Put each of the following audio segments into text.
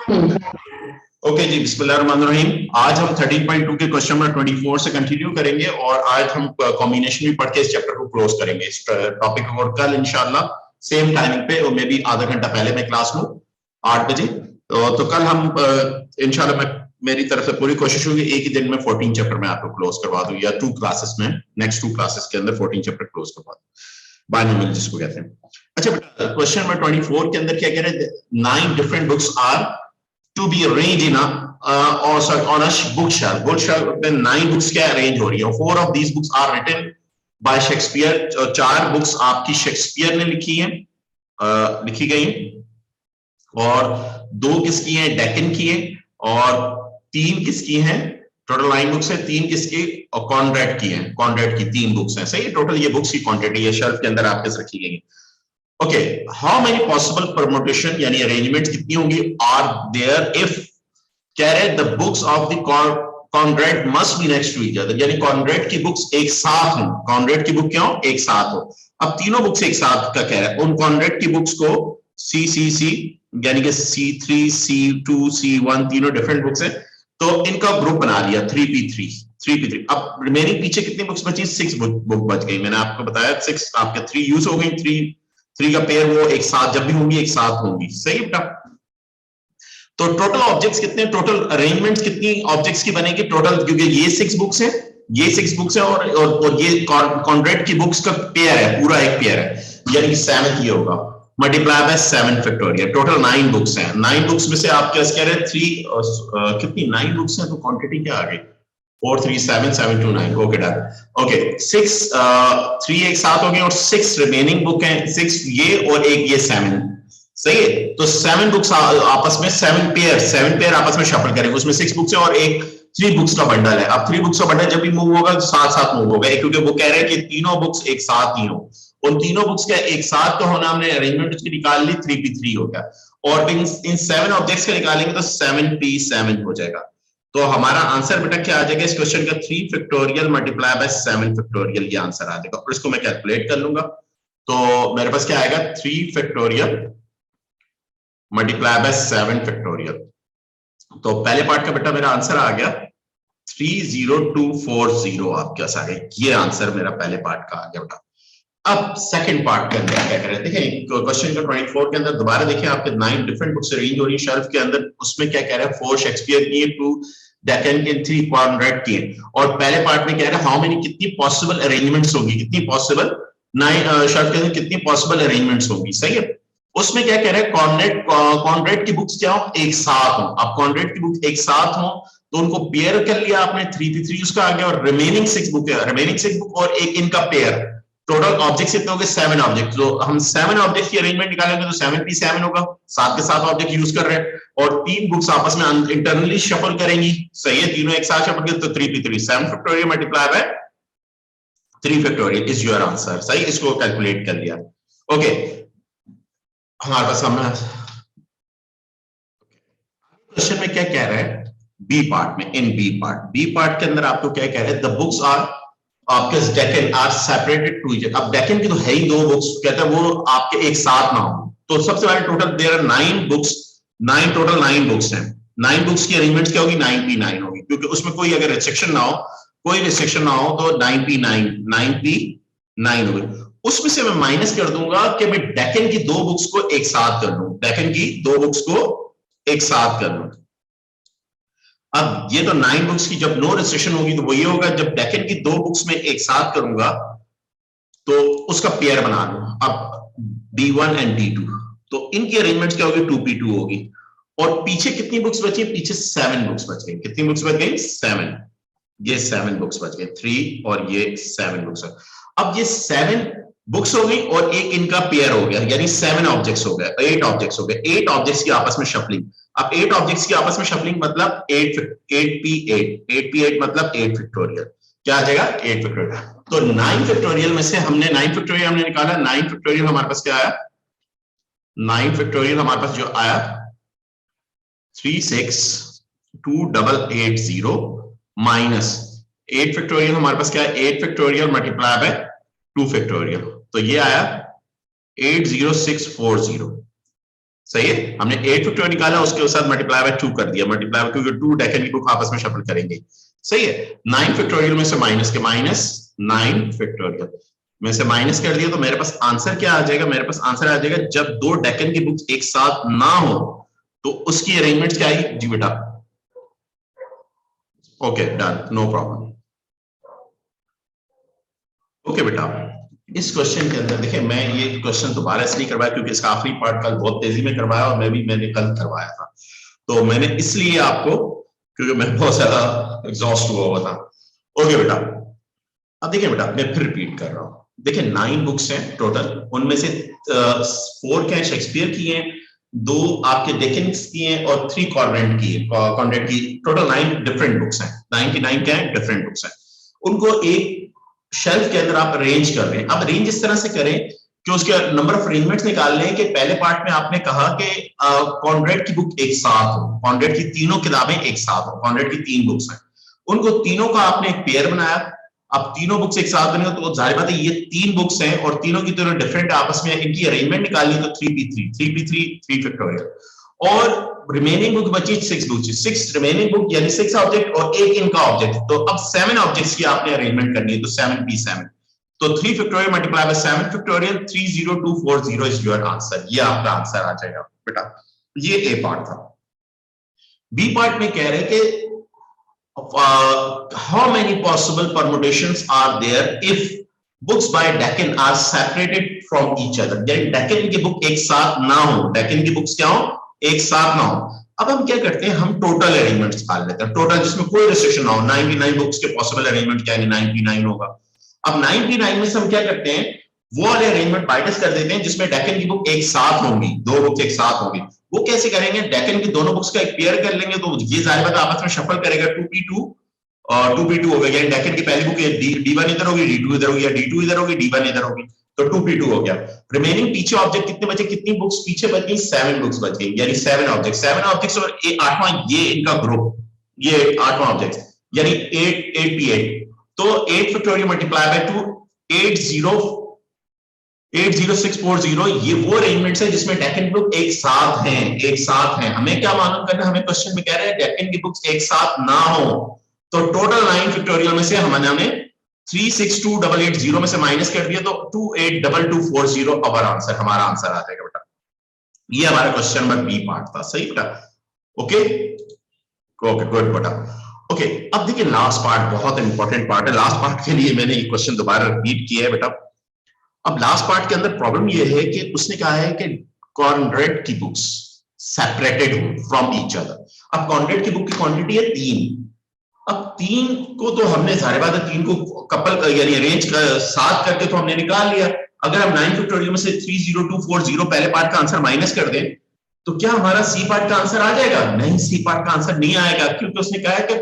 Okay जी, बिस्मिल्लाहिर्रहमानिर्रहीम। आज हम 13.2 के क्वेश्चन नंबर 24 से कंटिन्यू करेंगे और आज हम कॉम्बिनेशन भी पढ़ के इस चैप्टर को क्लोज करेंगे, इस टॉपिक को। और कल इंशाल्लाह सेम टाइमिंग पे और मे बी आधा घंटा पहले मैं क्लास लूं 8 बजे। तो कल हम इंशाल्लाह मेरी तरफ से पूरी कोशिश होगी एक ही दिन में 14 चैप्टर में आपको क्लोज करवा दूं, या 2 क्लासेस में, नेक्स्ट 2 क्लासेस के अंदर 14 चैप्टर क्लोज करवा दूं, बायनोमियल जिसको कहते हैं। अच्छा बेटा, क्वेश्चन नंबर 24 के अंदर क्या कह रहे हैं? 9 different books are to be arranged in a on a bookshelf. Bookshelf में 9 बुक्स क्या अरेंज हो रही है। 4 of these books are written by Shakespeare. 4 books आपकी शेक्सपियर ने लिखी हैं, लिखी गई हैं, और 2 किसकी हैं? डेकन की हैं, और 3 किसकी हैं? टोटल 9 बुक्स है, 3 किसकी? और कॉनरेड की हैं। कॉनरेड की 3 बुक्स हैं। सही, टोटल ये बुक्स की क्वांटिटी है शेल्फ के अंदर आपके रखी गई है। Okay, how many possible permutation यानी अरेंजमेंट्स कितनी होंगी आर देयर इफ कह रहे the books of the Conrad must be next to each other, यानी कॉनरेड की बुक्स एक साथ हो। कॉनरेड की बुक क्या हो? एक साथ हो। अब तीनों बुक्स एक साथ का कह रहा है, उन कॉनरेड की बुक्स को सी यानी कि C3 C2 C1 तीनों डिफरेंट बुक्स हैं, तो इनका ग्रुप बना लिया 3p3। अब रिमेनिंग पीछे कितनी बुक्स बची? 6 बुक बच गई। मैंने आपको बताया 6 आपके 3 यूज हो गई। 3 का पेयर वो एक साथ जब भी होंगी एक साथ होंगी। सही बेटा? तो टोटल ऑब्जेक्ट्स कितने, टोटल अरेंजमेंट्स कितनी ऑब्जेक्ट्स की बनेगी टोटल? क्योंकि ये 6 बुक्स हैं, ये 6 बुक्स हैं, और ये कॉनरेड की बुक्स का पेयर है, पूरा एक पेयर है, यानी कि 7 ये होगा multiply by 7 factorial. Total 9 books हैं। 9 बुक्स में से आप क्या कह रहे हैं? 3 कितनी 9 बुक्स हैं, तो क्वांटिटी क्या आ गई? 4 3 7 7 2 9। Okay done. ओके 6 3 एक साथ हो गए, और 6 रिमेनिंग बुक हैं, 6 ये और एक ये 7। सही है, तो 7 बुक्स आपस में 7 पेयर आपस में शफल करेंगे। उसमें 6 बुक्स है और एक 3 बुक्स का बंडल है। अब 3 बुक्स का बंडल जब भी मूव होगा साथ साथ मूव होगा, क्योंकि वो कह रहे हैं कि तीनों बुक्स एक साथ ही हो। उन तीनों बुक्स का एक साथ तो होना, हमने अरेंजमेंट उसकी निकाल ली, 3p3 हो गया, और इन 7 ऑब्जेक्ट्स का निकालेंगे तो 7p7 हो जाएगा। तो हमारा आंसर बेटा क्या आ जाएगा इस क्वेश्चन का? 3 फैक्टोरियल मल्टीप्लाई बाय 7 फैक्टोरियल, ये आंसर आ जाएगा। और इसको मैं कैलकुलेट कर लूंगा, तो मेरे पास क्या आएगा? 3 फैक्टोरियल मल्टीप्लाई बाय 7 फैक्टोरियल। तो पहले पार्ट का बेटा मेरा आंसर आ गया 30240 आपके पास आ गया। ये आंसर मेरा पहले पार्ट का आ गया बेटा। अब सेकंड पार्ट के अंदर क्या कर रहे हैं? देखें क्वेश्चन का 24 के अंदर दोबारा देखें, आपके 9 डिफरेंट बुक्स अरेंज हो रही है शेल्फ के अंदर। उसमें क्या कह रहा है? 4 शेक्सपियर की, 2 डेकन की, 3 कॉनरेड की। और पहले पार्ट में कह रहा है हाउ मेनी, कितनी पॉसिबल अरेंजमेंट्स होगी, कितनी पॉसिबल 9 शेल्फ के अंदर कितनी पॉसिबल अरेंजमेंट्स होगी। सही है, उसमें क्या कह रहा है? कॉनरेड की बुक्स क्या हो? एक साथ हो। अब कॉनरेड की बुक एक साथ हो तो उनको पेयर कर लिया आपने, 3p3 उसका आ गया, और रिमेनिंग 6 बुक है, रिमेनिंग 6 बुक और एक इनका पेयर। टोटल ऑब्जेक्ट्स कितने हो गए? 7 ऑब्जेक्ट। तो हम 7 ऑब्जेक्ट की अरेंजमेंट निकालेंगे तो 7p7 होगा, 7 के साथ ऑब्जेक्ट यूज कर रहे हैं, और 3 बुक्स आपस में इंटरनली शफल करेंगी। सही है, तीनों एक साथ शफल करें तो 3p3 7 factorial multiply by 3 factorial is your answer. सही, इसको कैलकुलेट कर लिया। ओके, हमारे पास सामने क्वेश्चन में क्या कह रहा है? बी पार्ट में, इन बी पार्ट के अंदर आपको क्या कह रहा है? द बुक्स आर आपके Deacon are separated to each other. अब डेकन की तो है ही 2 बुक्स, कहते हैं वो आपके एक साथ ना हो। तो सबसे पहले total there are 9 books, 9 total 9 books हैं। 9 बुक्स की अरेंजमेंट क्या होगी? 9p9 होगी, क्योंकि उसमें कोई अगर रिस्ट्रिक्शन ना हो, कोई रिस्ट्रिक्शन ना हो, तो 9p9 होगी। उसमें से मैं माइनस कर दूंगा कि मैं डेकन की 2 बुक्स को एक साथ कर लूं, डेकन की 2 बुक्स को एक साथ कर लूं। अब ये तो 9 बुक्स की जब नो रिस्ट्रिक्शन होगी तो वो ये होगा, जब डेकन की 2 बुक्स में एक साथ करूंगा तो उसका पेयर बना लूं। अब D1 एंड D2, तो इनकी अरेंजमेंट क्या होगी? 2p2 होगी। और पीछे कितनी बुक्स बची? पीछे 7 बुक्स बच गई। कितनी बुक्स बच गई? 7। ये 7 बुक्स बच गए, 3 और ये 7 बुक्स। अब ये 7 बुक्स हो गई और एक इनका पेयर हो गया, यानी 7 ऑब्जेक्ट्स हो गए, 8 ऑब्जेक्ट्स हो गए। 8 ऑब्जेक्ट्स की आपस में शफलिंग। अब 8 ऑब्जेक्ट्स की आपस में शफलिंग मतलब 8p8 मतलब 8 फैक्टोरियल। क्या आ जाएगा? 8 फैक्टोरियल। तो 9 फैक्टोरियल में से हमने 9 फैक्टोरियल हमने निकाला। 9 फैक्टोरियल हमारे पास क्या आया? 9 फैक्टोरियल हमारे पास जो आया 36280 माइनस 8 फैक्टोरियल हमारे पास क्या है? 8 फैक्टोरियल मल्टीप्लाई बाय 2 फैक्टोरियल, तो ये आया 80640। सही है, हमने 8 फैक्टोरियल निकाला, उसके साथ मल्टीप्लाई बाय 2 कर दिया, मल्टीप्लाई बाय 2 क्योंकि 2 डेकन की बुक आपस में शफल करेंगे। सही है, 9 फैक्टोरियल में से माइनस के माइनस 9 फैक्टोरियल में से माइनस कर दिया, तो मेरे पास आंसर क्या आ जाएगा, मेरे पास आंसर आ जाएगा जब दो डेकन की बुक्स एक साथ ना हो तो उसकी अरेंजमेंट क्या आएगी जी बेटा। Okay done, no problem. Okay बेटा, इस क्वेश्चन के अंदर देखिए, मैं ये क्वेश्चन दोबारा इसलिए करवाया क्योंकि इसका आखिरी पार्ट कल बहुत तेजी में करवाया और मैंने कल करवाया था, तो मैंने इसलिए आपको, क्योंकि मैं बहुत ज्यादा एग्जॉस्ट हुआ था। ओके बेटा, अब देखिए बेटा, मैं फिर रिपीट कर रहा हूं, देखिए 9 बुक्स हैं टोटल, उनमें से 4 क्या शेक्सपियर की हैं, 2 आपके डिकेंस की हैं और 3 कॉन्वेंट की, टोटल 9 डिफरेंट बुक्स हैं। 9 की 9 क्या है, डिफरेंट बुक्स हैं। उनको एक शेल्फ के अंदर आप अरेंज कर रहे हैं। अब अरेंज इस तरह से करें कि उसके नंबर ऑफ अरेंजमेंट्स निकाल लें कि पहले पार्ट में आपने कहा कि कॉन्ड्रेड की बुक एक साथ हो, कॉन्ड्रेड की तीनों किताबें एक साथ हो, कॉन्ड्रेड की 3 बुक्स हैं, उनको तीनों का आपने एक पेयर बनाया। अब तीनों बुक्स एक साथ बने तो जाहिर बात है ये 3 बुक्स हैं और तीनों की तीनों डिफरेंट आपस में इनकी अरेंजमेंट निकाली तो 3 फैक्टोरियल और रिमेनिंग बुक बची 6 बुक्स, 6 रिमेनिंग बुक यानी 6 ऑब्जेक्ट और एक इनका ऑब्जेक्ट, तो अब 7 ऑब्जेक्ट्स की आपने अरेंजमेंट करनी है, तो 7p7, तो 3 factorial multiply by 7 factorial 30240 is your answer. ये आपका आंसर आ जाएगा बेटा। ये ए पार्ट था। बी पार्ट में कह रहे कि how many possible permutations are there if books by Decan are separated from each other, यानी Decan की बुक एक साथ ना हो, Decan की बुक्स क्या हो, एक साथ ना हो। अब हम क्या करते हैं, हम टोटल अरेंजमेंट्स निकाल लेते हैं, टोटल जिसमें कोई रिस्ट्रिक्शन ना हो। 99 बुक्स के पॉसिबल अरेंजमेंट क्या है, 99 होगा। अब 99 में से हम क्या करते हैं, वो वाले अरेंजमेंट बाइटस कर देते हैं जिसमें डेकन की बुक एक साथ होंगी, 2 बुक्स एक साथ होंगी। वो कैसे करेंगे, डेकन की दोनों बुक्स का एक पेयर कर लेंगे, तो ये जाहिर बात है आपस में शफल करेगा, 2p2 और 2p2 हो गया, डेकन की पहली बुक d1 इधर होगी, d2 इधर होगी, या d2 इधर होगी, d1 इधर होगी, तो 2p2 हो गया। रिमेनिंग पीछे ऑब्जेक्ट कितने बचे, कितनी बुक्स पीछे बच गई, 7 बुक्स बच गई, यानी 7 ऑब्जेक्ट्स और 8वां ये इनका ग्रुप, ये 8वां ऑब्जेक्ट यानी 8p8, तो 8 फैक्टोरियल मल्टीप्लाई बाय 2 80640, ये वो अरेंजमेंट्स है जिसमें डेकन बुक एक साथ हैं। हमें क्या मालूम करना, हमें क्वेश्चन में कह रहे हैं डेकन की बुक्स एक साथ ना हो, तो टोटल 9 फैक्टोरियल में से हमने 362880 में से माइनस कर दिया, तो 282240 हमारा आंसर आ जाएगा बेटा। ये हमारा क्वेश्चन नंबर बी पार्ट था, सही बेटा। ओके गुड बेटा। ओके, अब देखिए लास्ट पार्ट बहुत इंपॉर्टेंट पार्ट है, लास्ट पार्ट के लिए मैंने ये क्वेश्चन दोबारा रिपीट किया है बेटा। अब लास्ट पार्ट के अंदर प्रॉब्लम ये है कि उसने कहा है कि कॉन्ड्रेड की बुक्स सेपरेटेड हो फ्रॉम ईच अदर। अब कॉन्ड्रेड की बुक की क्वांटिटी है 3, अब 3 को तो हमने सारे बात 3 को कपल यानी अरेंज साथ करके तो हमने निकाल लिया। अगर हम 9 फैक्टोरियल में से 30240 पहले पार्ट का आंसर माइनस कर दें तो क्या हमारा सी पार्ट का आंसर आ जाएगा? नहीं, सी पार्ट का आंसर नहीं आएगा, क्योंकि उसने कहा है कि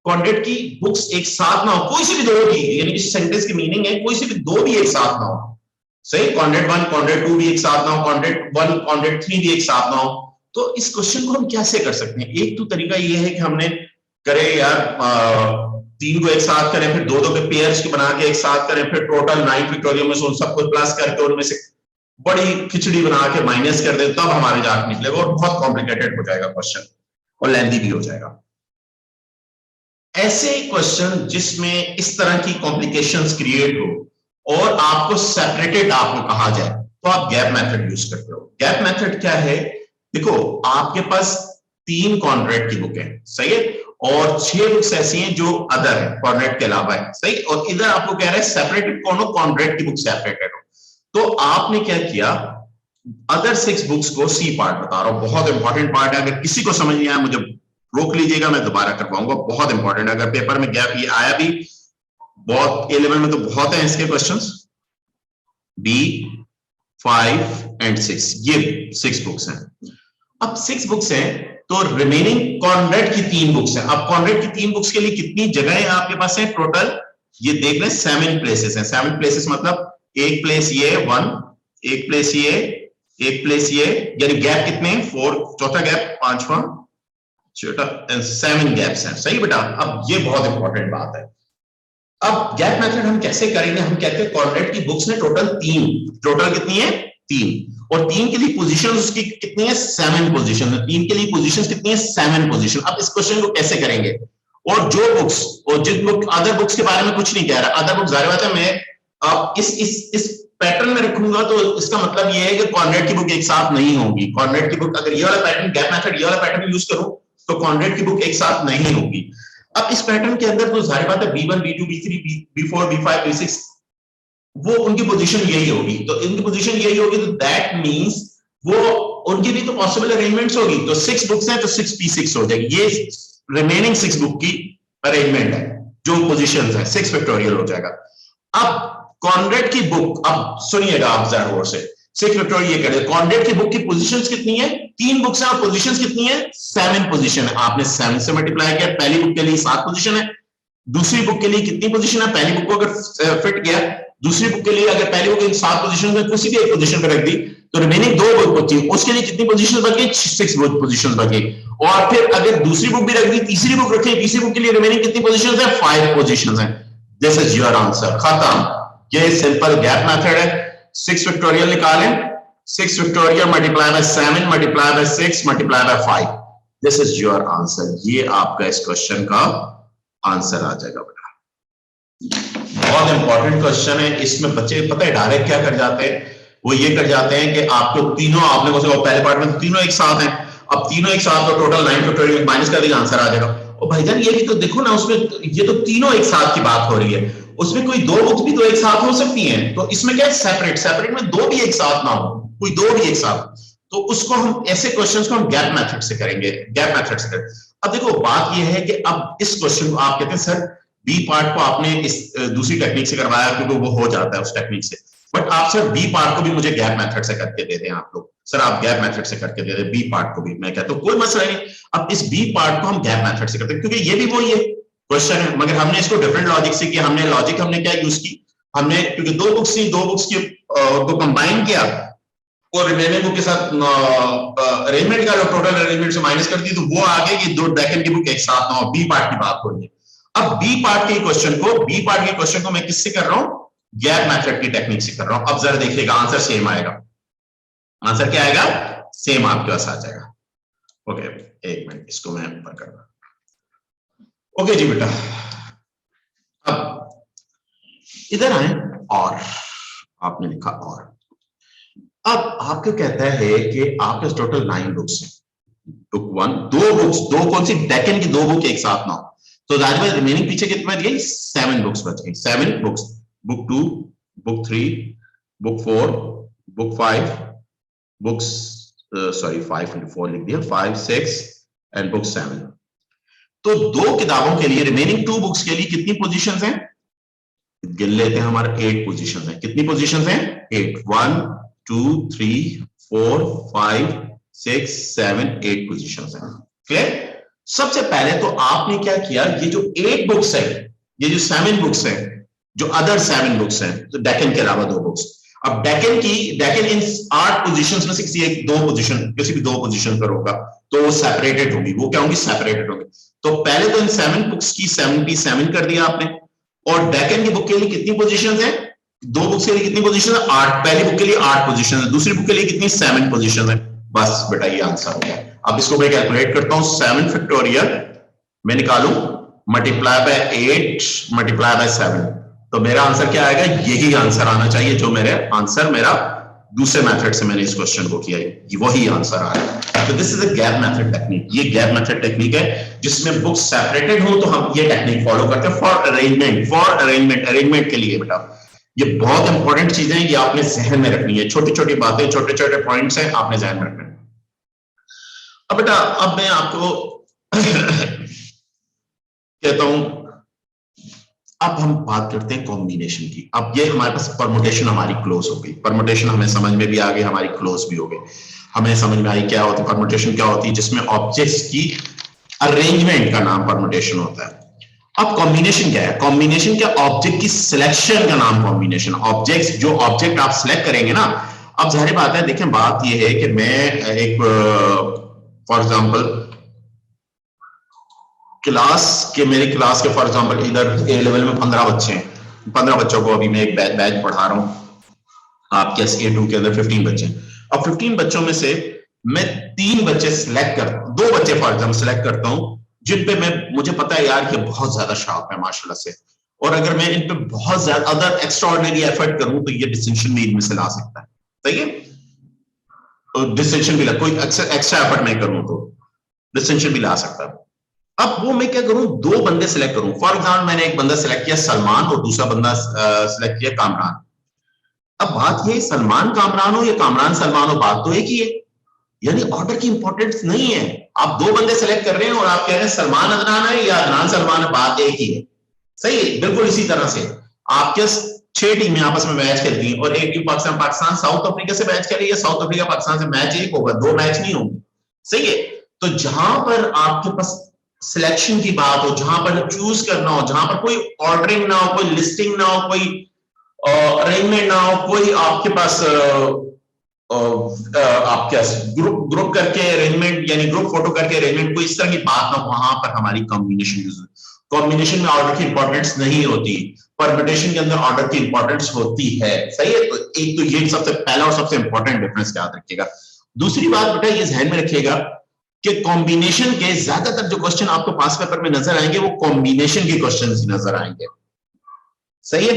कॉन्ड्रेड की बुक्स एक साथ ना हो, कोई सी भी 2 की, यानी इस सेंटेंस की मीनिंग है कोई सी भी 2 भी एक साथ ना हो। सही, कॉन्ड्रेड 1 कॉन्ड्रेड 2 भी एक साथ ना हो, कॉन्ड्रेड 1 कॉन्ड्रेड 3 भी एक साथ ना हो। तो इस क्वेश्चन को हम कैसे कर सकते हैं? एक तो तरीका ये है कि हमने करे यार 3 को एक साथ करें, फिर 2 के पेयर्स को बना के एक साथ करें, फिर टोटल 9 फैक्टोरियल में से उन सबको प्लस करके उनमें से बड़ी खिचड़ी बना के माइनस कर दें, तब हमारे जाके निकलेगा, और बहुत कॉम्प्लिकेटेड हो जाएगा क्वेश्चन और लेंथी भी हो जाएगा। ऐसे क्वेश्चन जिसमें इस तरह की कॉम्प्लिकेशंस क्रिएट हो और आपको सेपरेटेड आपको कहा जाए, तो आप गैप मेथड यूज करते हो। गैप मेथड क्या है? देखो, आपके पास 3 कॉन्ड्रेड की बुक है, सही है, और 6 बुक्स ऐसी हैं जो अदर है, कॉन्ड्रेड के अलावा है, सही, और इधर आपको कह रहा है सेपरेटेड कौन हो, कॉन्ड्रेड की बुक सेपरेटेड हो। तो आपने क्या किया, अदर 6 बुक्स को सी पार्ट बता रहा हूं, बहुत इंपॉर्टेंट पार्ट है, अगर किसी को समझ नहीं आया मुझे रोक लीजिएगा, मैं दोबारा करवाऊंगा, बहुत इंपॉर्टेंट है। अगर पेपर में गैप ये आया भी, बहुत ए लेवल में तो बहुत है इसके क्वेश्चंस। बी 5 एंड 6, ये 6 बुक्स हैं। अब 6 बुक्स हैं तो रिमेनिंग कॉन्ड्रेड की 3 बुक्स हैं। अब कॉन्ड्रेड की 3 बुक्स के लिए कितनी जगह आपके पास है टोटल? ये देख लें, 7 प्लेसेस हैं। 7 प्लेसेस मतलब एक प्लेस ये 1, एक प्लेस ये, एक प्लेस ये, यानी गैप कितने? 4, चौथा गैप, 5वां, छठा, 7 गैप्स हैं, सही बेटा। अब ये बहुत इंपॉर्टेंट बात है। अब गैप मेथड हम कैसे करेंगे? हम कहते हैं कॉन्ड्रेड की बुक्स ने टोटल 3, टोटल कितनी है? 3, और 3 के लिए पोजीशन उसकी कितनी है, 7 पोजीशन है। 3 के लिए पोजीशन कितनी है, 7 पोजीशन। अब इस क्वेश्चन को कैसे करेंगे, और जो बुक्स, और जिस बुक, अदर बुक्स के बारे में कुछ नहीं कह रहा, अदर बुक जाहिर बात है मैं इस पैटर्न में रखूंगा, तो इसका मतलब ये है कि कॉर्नरेट की बुक एक साथ नहीं होगी। कॉर्नरेट की बुक अगर ये वाला पैटर्न, गैप मेथड, ये वाला पैटर्न यूज करूं तो कॉर्नरेट की बुक एक साथ नहीं होगी। अब इस पैटर्न के अंदर तो जाहिर बात है B1, B2, B3, B4, B5, B6 वो उनकी पोजीशन यही होगी, तो इनकी पोजीशन यही होगी, तो दैट मींस वो उनकी भी तो पॉसिबल अरेंजमेंट्स होगी। तो 6 बुक्स हैं तो 6p6 हो जाएगी। ये रिमेनिंग 6 बुक की अरेंजमेंट है, जो पोजीशंस है 6 फैक्टोरियल हो जाएगा। अब कॉर्नरेट की बुक, अब सुनिएगा आप जरा गौर से, 6 फैक्टोरियल ये करें। कॉर्नरेट की बुक की पोजीशंस कितनी है, 3 बुक्स हैं और पोजीशंस कितनी है, 7 पोजीशन है। आपने 7 से मल्टीप्लाई किया, पहली बुक के लिए 7 पोजीशन है, दूसरी बुक के लिए कितनी पोजीशन है, पहली बुक को अगर फिट किया, दूसरी बुक के लिए अगर पहली बुक इन 7 पोजीशन में किसी भी एक पोजीशन पर रख दी, तो रिमेनिंग 2 बुक बची, उसके लिए कितनी पोजीशन बच गई, 6 पोजीशन बच गई। और फिर अगर दूसरी बुक भी रख दी, तीसरी बुक रखी, तीसरी बुक के लिए रिमेनिंग कितनी पोजीशन है, 5 पोजीशन है। दिस इज योर आंसर, खत्म। ये सिंपल गैप मेथड है। 6 फैक्टोरियल निकालें, 6 factorial multiply by 7 multiply by 6 multiply bye 5, this is your answer. ये आपका इस क्वेश्चन का आंसर आ जाएगा बेटा। बहुत इंपॉर्टेंट क्वेश्चन है। इसमें बच्चे पता है डायरेक्ट क्या कर जाते हैं, वो ये कर जाते हैं कि आपको तीनों, आपने पहले पार्ट में तीनों एक साथ हैं, अब तीनों एक साथ तो टोटल 9 फैक्टोरियल माइनस कर देगा, आंसर आ जाएगा। और भाईजान ये भी तो देखो ना, उसमें ये तो तीनों एक साथ की बात हो रही है, उसमें कोई 2 बुक्स भी तो एक साथ हो सकती हैं, तो इसमें क्या है, सेपरेट में 2 भी एक साथ ना हो, कोई 2 भी एक साथ, तो उसको हम ऐसे क्वेश्चंस को हम गैप मेथड से करेंगे, गैप मेथड से करेंगे। अब देखो बात ये है कि अब इस क्वेश्चन को आप कहते हैं सर बी पार्ट को आपने इस दूसरी टेक्निक से करवाया क्योंकि वो हो जाता है उस टेक्निक से, बट आप सर बी पार्ट को भी मुझे गैप मेथड से करके दे दें आप लोग, सर आप गैप मेथड से करके दे दें बी पार्ट को भी। मैं कहता हूं कोई मसला नहीं, अब इस बी पार्ट को हम गैप मेथड से करते हैं क्योंकि ये भी वही है क्वेश्चन है, मगर हमने इसको डिफरेंट लॉजिक से किया। हमने लॉजिक हमने क्या यूज की, हमने क्योंकि 2 बुक्स थी, 2 बुक्स को कंबाइन किया और रिमेनिंग बुक के साथ अरेंजमेंट का टोटल अरेंजमेंट से माइनस कर दी, तो वो आ गई कि 2 बैकएंड की बुक एक साथ ना हो। बी पार्ट की बात हो रही है। अब बी पार्ट के क्वेश्चन को मैं किससे कर रहा हूं, गैप मेथड की टेक्निक से कर रहा हूं। अब जरा देखिएगा आंसर सेम आएगा, आंसर क्या आएगा, सेम आपके पास आ जाएगा। ओके एक मिनट इसको मैं ऊपर कर रहा हूं। ओके जी बेटा, अब इधर आए, और आपने लिखा और, अब आपको कहता है कि आपके टोटल 9 बुक्स हैं, बुक 1 2 बुक्स, 2 कौन सी, डेकन की 2 बुक एक साथ ना हो, तो जाहिर है रिमेनिंग पीछे कितनी बच गई, 7 बुक्स बच गई। 7 books, book 2, book 3, book 4, book 5, books sorry 5 into 4 लिख दिया, 5 6 एंड बुक 7। तो 2 किताबों के लिए रिमेनिंग 2 बुक्स के लिए कितनी पोजीशंस हैं, गिन लेते हैं, हमारे 8 पोजीशंस हैं। कितनी पोजीशंस हैं, 8, 1 2 3 4 5 6 7 8 पोजीशंस हैं। क्लियर। सबसे पहले तो आपने क्या किया, ये जो 8 बुक्स है, ये जो 7 बुक्स है, जो अदर 7 बुक्स हैं, तो डेकन के अलावा 2 बुक्स, अब डेकन इन 8 पोजीशंस में से किसी एक 2 पोजीशन, किसी भी 2 पोजीशन पर होगा तो वो सेपरेटेड होगी, वो क्या होंगी, सेपरेटेड होंगी। तो पहले तो इन 7 बुक्स की 77 कर दिया आपने, और डेकन की बुक के लिए कितनी पोजीशंस है, 2 बुक्स के लिए कितनी पोजीशन है, 8, पहली बुक के लिए 8 पोजीशन है, दूसरी बुक के लिए कितनी, 7 पोजीशन है। बस बेटा ये आंसर हो गया। अब इसको मैं कैलकुलेट करता हूं, 7 फैक्टोरियल मैं निकालूं, मल्टीप्लाई बाय 8 मल्टीप्लाई बाय 7, तो मेरा आंसर क्या आएगा, यही आंसर आना चाहिए जो मेरे आंसर मेरा दूसरे मेथड से मैंने इस क्वेश्चन को किया है, वही आंसर आएगा। तो this is a gap method technique, ये गैप मेथड टेक्निक है जिसमें बुक्स सेपरेटेड हो तो हम ये टेक्निक फॉलो करते हैं फॉर अरेंजमेंट के लिए। बेटा ये बहुत इंपॉर्टेंट चीजें हैं, ये आपने जहन में रखनी है, छोटी छोटी बातें, छोटे छोटे पॉइंट्स हैं, आपने जहन में रखना है। अब बेटा अब मैं आपको कहता हूं, अब हम बात करते हैं कॉम्बिनेशन की। अब ये हमारे पास परमुटेशन हमारी क्लोज हो गई, परमुटेशन हमें समझ में भी आ गई, हमारी क्लोज भी हो गई, हमें समझ में आई क्या होती है परमुटेशन, क्या होती है, जिसमें ऑब्जेक्ट्स की अरेंजमेंट का नाम परमुटेशन होता है। अब कॉम्बिनेशन क्या है, कॉम्बिनेशन क्या, ऑब्जेक्ट की सिलेक्शन का नाम कॉम्बिनेशन। ऑब्जेक्ट्स, जो ऑब्जेक्ट आप सिलेक्ट करेंगे ना, अब जाहिर बात है, देखें बात ये है कि मैं एक फॉर एग्जांपल मेरे क्लास के फॉर एग्जांपल इधर ए लेवल में 15 बच्चे हैं, 15 बच्चों को अभी मैं एक बैच पढ़ा रहा हूं, आपके A2 के अंदर 15 बच्चे। अब 15 बच्चों में से मैं 3 बच्चे सिलेक्ट कर 2 बच्चे फॉर एग्जाम्पल सिलेक्ट करता हूं जिन पे मुझे पता है यार ये बहुत ज्यादा शार्प है माशाल्लाह से, और अगर मैं इन पे बहुत ज्यादा अदर एक्स्ट्राऑर्डिनरी एफर्ट करूं तो ये डिस्टिंक्शन में इनमें से ला सकता है। सही है, तो डिस्टिंक्शन भी ला, कोई एक्स्ट्रा एफर्ट नहीं करूं तो डिस्टिंक्शन भी ला सकता है। अब वो मैं क्या करूं, 2 बंदे सिलेक्ट करूं। फॉर एग्जाम्पल मैंने एक बंदा सिलेक्ट किया सलमान और दूसरा बंदा सिलेक्ट किया कामरान। अब बात ये सलमान कामरान हो या कामरान सलमान हो, बात तो एक ही है, यानी ऑर्डर की इंपॉर्टेंस नहीं है। आप 2 बंदे सेलेक्ट कर रहे हैं और आप कह रहे हैं सलमान अदनान है या अदनान सलमान है, बात एक ही है। सही है, बिल्कुल इसी तरह से आपके 6 टीमें आपस में मैच खेलती हैं और एक टीम पाकिस्तान साउथ अफ्रीका से मैच खेल रही है, साउथ अफ्रीका पाकिस्तान से, मैच एक होगा, 2 मैच नहीं होंगे। सही है, तो जहां पर आपके पास सिलेक्शन की बात हो, जहां पर चूज करना हो, जहां पर कोई ऑर्डरिंग ना हो, कोई लिस्टिंग ना हो, कोई अरेंजमेंट ना हो, कोई आपके पास आपके ग्रुप करके अरेंजमेंट यानी ग्रुप फोटो करके अरेंजमेंट, कोई इस तरह की बात ना, वहां पर हमारी कॉम्बिनेशन यूज। कॉम्बिनेशन में ऑर्डर की इंपॉर्टेंस नहीं होती, परम्यूटेशन के अंदर ऑर्डर की इंपॉर्टेंस होती है। सही है, तो एक तो ये सबसे पहला और सबसे इंपॉर्टेंट डिफरेंस याद रखिएगा। दूसरी बात बेटा ये ध्यान में रखिएगा कि कॉम्बिनेशन के ज्यादातर जो क्वेश्चन आपको पास पेपर में नजर आएंगे वो कॉम्बिनेशन के क्वेश्चन नजर आएंगे। सही है,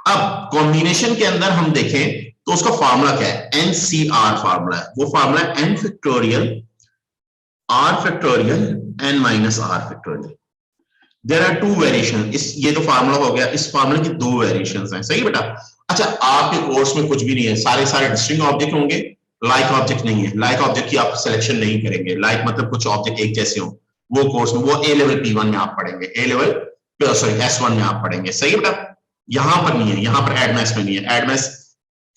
अब कॉम्बिनेशन के अंदर हम देखें तो उसका फार्मूला क्या है, NCR फार्मूला है। वो फार्मूला है n factorial r factorial n minus r factorial. There are 2 variation. ये तो फार्मूला हो गया, इस फार्मूले की 2 वेरिएशंस हैं। सही बेटा, अच्छा आपके कोर्स में कुछ भी नहीं है, सारे डिस्टिंक्ट ऑब्जेक्ट होंगे, लाइक ऑब्जेक्ट नहीं है। लाइक ऑब्जेक्ट की आप सिलेक्शन नहीं करेंगे, लाइक मतलब कुछ ऑब्जेक्ट एक जैसे हो, वो कोर्स में वो A लेवल P1 में आप पढ़ेंगे, A लेवल सॉरी S1 में आप पढ़ेंगे। सही है बेटा, यहां पर नहीं है, यहां पर एडमैस में नहीं है, एडमैस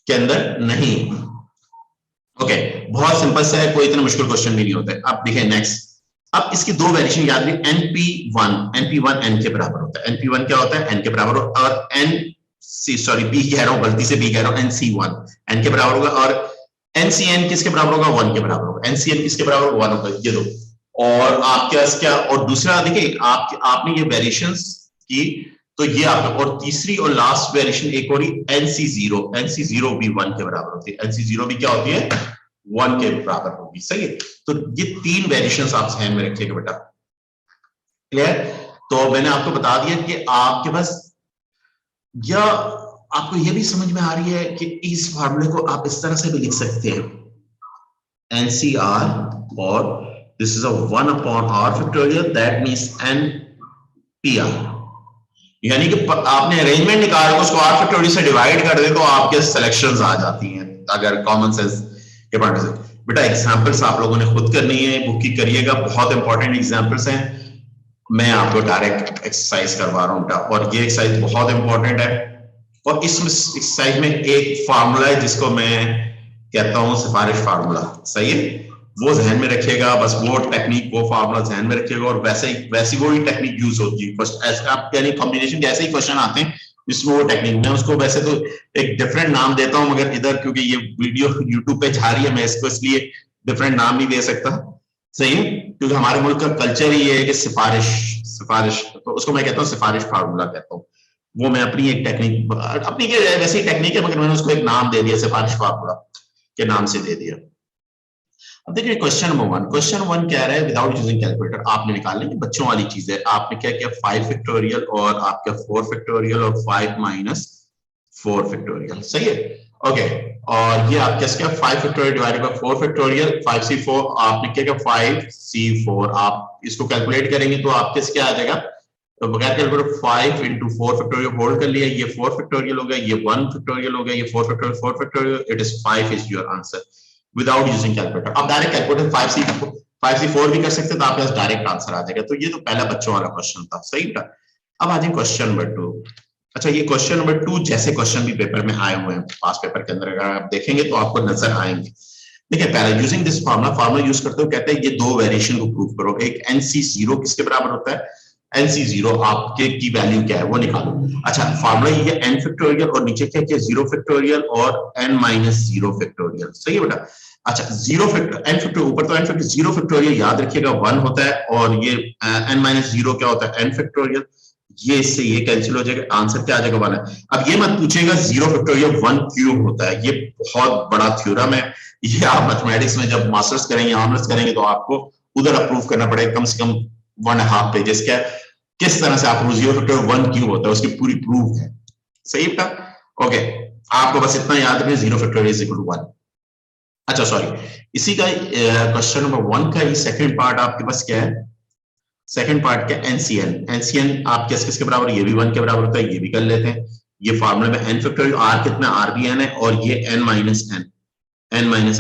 के अंदर नहीं। ओके, बहुत सिंपल सा है, कोई इतना मुश्किल क्वेश्चन भी नहीं होता है। अब देखिए नेक्स्ट, अब इसकी 2 वेरिएशन याद रखिए, NP1 n के बराबर होता है। NP1 क्या होता है, n के बराबर, और P कह रहा हूं, गलती से P कह रहा हूं, NC1 n के बराबर होगा, और NCN किसके बराबर होगा, 1 के बराबर होगा। NCN किसके बराबर, 1 होगा, ये दो। और आपके पास क्या, और दूसरा देखिए आपने ये वेरिएशंस की, तो ये आपका, और तीसरी और लास्ट वेरिएशन एक और NC0 भी 1 के बराबर होती है। NC0 भी क्या होती है, 1 के बराबर होगी। सही है, तो ये 3 वेरिएशंस आप ध्यान में रखिएगा बेटा। क्लियर, तो मैंने आपको बता दिया कि आपके पास, या आपको ये भी समझ में आ रही है कि इस फार्मूले को आप इस तरह से भी लिख सकते हैं, NCR और this is a 1 upon r factorial, that means NPR, यानी कि आपने अरेंजमेंट निकाला उसको r फैक्टोरियल से डिवाइड कर दे तो आपके सिलेक्शंस आ जाती हैं, अगर कॉमन सेंस के पॉइंट से। बेटा एग्जांपल्स आप लोगों ने खुद करनी है, बुक की करिएगा, बहुत इंपॉर्टेंट एग्जांपल्स हैं। मैं आपको डायरेक्ट एक्सरसाइज करवा रहा हूं बेटा, और ये एक्सरसाइज बहुत इंपॉर्टेंट है, और इस एक्सरसाइज में एक फार्मूला है जिसको मैं कहता हूं सिफारिश फार्मूला। सही है, वो ध्यान में रखिएगा, बस वो टेक्निक, वो फार्मूला ध्यान में रखिएगा, और वैसी वो ही टेक्निक यूज होती है फर्स्ट ऐसा, आप यानी कॉम्बिनेशन के ऐसे ही क्वेश्चन आते हैं जिसमें वो टेक्निक, मैं उसको वैसे तो एक डिफरेंट नाम देता हूं, मगर इधर क्योंकि ये वीडियो यूट्यूब पे जा रही है, मैं इसको इसलिए डिफरेंट नाम नहीं दे सकता। सही है, क्योंकि हमारे मुल्क का कल्चर ही है कि सिफारिश, तो उसको मैं कहता हूँ सिफारिश फार्मूला कहता हूँ। वो मैं अपनी एक टेक्निक, अपनी वैसी टेक्निक है, मगर मैंने उसको एक नाम दे दिया, सिफारिश फार्मूला के नाम से दे दिया। अब देखिए क्वेश्चन नंबर 1 कह रहा है विदाउट यूजिंग कैलकुलेटर आपने निकालने की, बच्चों वाली चीज है। आपने क्या किया, 5 फैक्टोरियल और आपका 4 फैक्टोरियल और 5 माइनस 4 फैक्टोरियल। सही है, ओके, और ये आपके क्या, 5 factorial divided by 4 factorial, 5c4, आपने क्या किया 5c4, आप इसको कैलकुलेट करेंगे तो आपके क्या आ जाएगा, तो बगैर कैलकुलेटर 5 into 4 फैक्टोरियल होल्ड कर लिया, ये 4 फैक्टोरियल हो गया, ये 1 फैक्टोरियल हो गया, ये 4 factorial, it is 5 is your answer without using calculator. अब डायरेक्ट कैलकुलेटर 5c4 भी कर सकते हैं, तो आपके पास डायरेक्ट आंसर आ जाएगा। तो ये तो पहला बच्चों वाला क्वेश्चन था। सही था, अब आ जाए क्वेश्चन नंबर 2। अच्छा, ये क्वेश्चन नंबर 2 जैसे क्वेश्चन भी पेपर में आए हुए हैं, पास पेपर के अंदर अगर आप देखेंगे तो आपको नजर आएंगे। देखिए पहले यूजिंग दिस फार्मूला यूज करते हो, कहते हैं ये 2 वेरिएशन को प्रूव करो। एक NC0 किसके बराबर होता है, NC0 आपके की वैल्यू क्या है वो निकालो। अच्छा, फार्मूला ये n फैक्टोरियल और नीचे क्या किया 0 फैक्टोरियल और n माइनस 0 फैक्टोरियल। सही है बेटा, अच्छा 0 फैक्टर n फैक्टर ऊपर, तो n फैक्टर 0 फैक्टोरियल याद रखिएगा 1 होता है, और ये n माइनस 0 क्या होता है n फैक्टोरियल। ये इससे ये कैंसिल हो जाएगा, आंसर क्या आ जाएगा 1 है। अब ये मत पूछेगा 0 फैक्टोरियल 1 क्यों होता है, ये बहुत बड़ा थ्योरम है, ये आप मैथमेटिक्स में जब मास्टर्स करेंगे ऑनर्स करेंगे तो आपको उधर अप्रूव करना पड़ेगा कम से कम 1.5 पेजेस का, किस तरह से आप 0 फैक्टोरियल 1 क्यों होता है उसकी पूरी प्रूफ है। सही बेटा, ओके, आपको बस इतना याद रखना 0 फैक्टोरियल इज इक्वल टू 1। अच्छा सॉरी, इसी का क्वेश्चन नंबर 1 का ही सेकंड पार्ट आपके पास क्या है, सेकंड पार्ट क्या, एनसीएन। एनसीएन आप किसके बराबर, ये भी 1 के बराबर होता है, ये भी कर लेते हैं। ये फॉर्मूले में n फैक्टोरियल आर कितना, आर भी n है, और ये n माइनस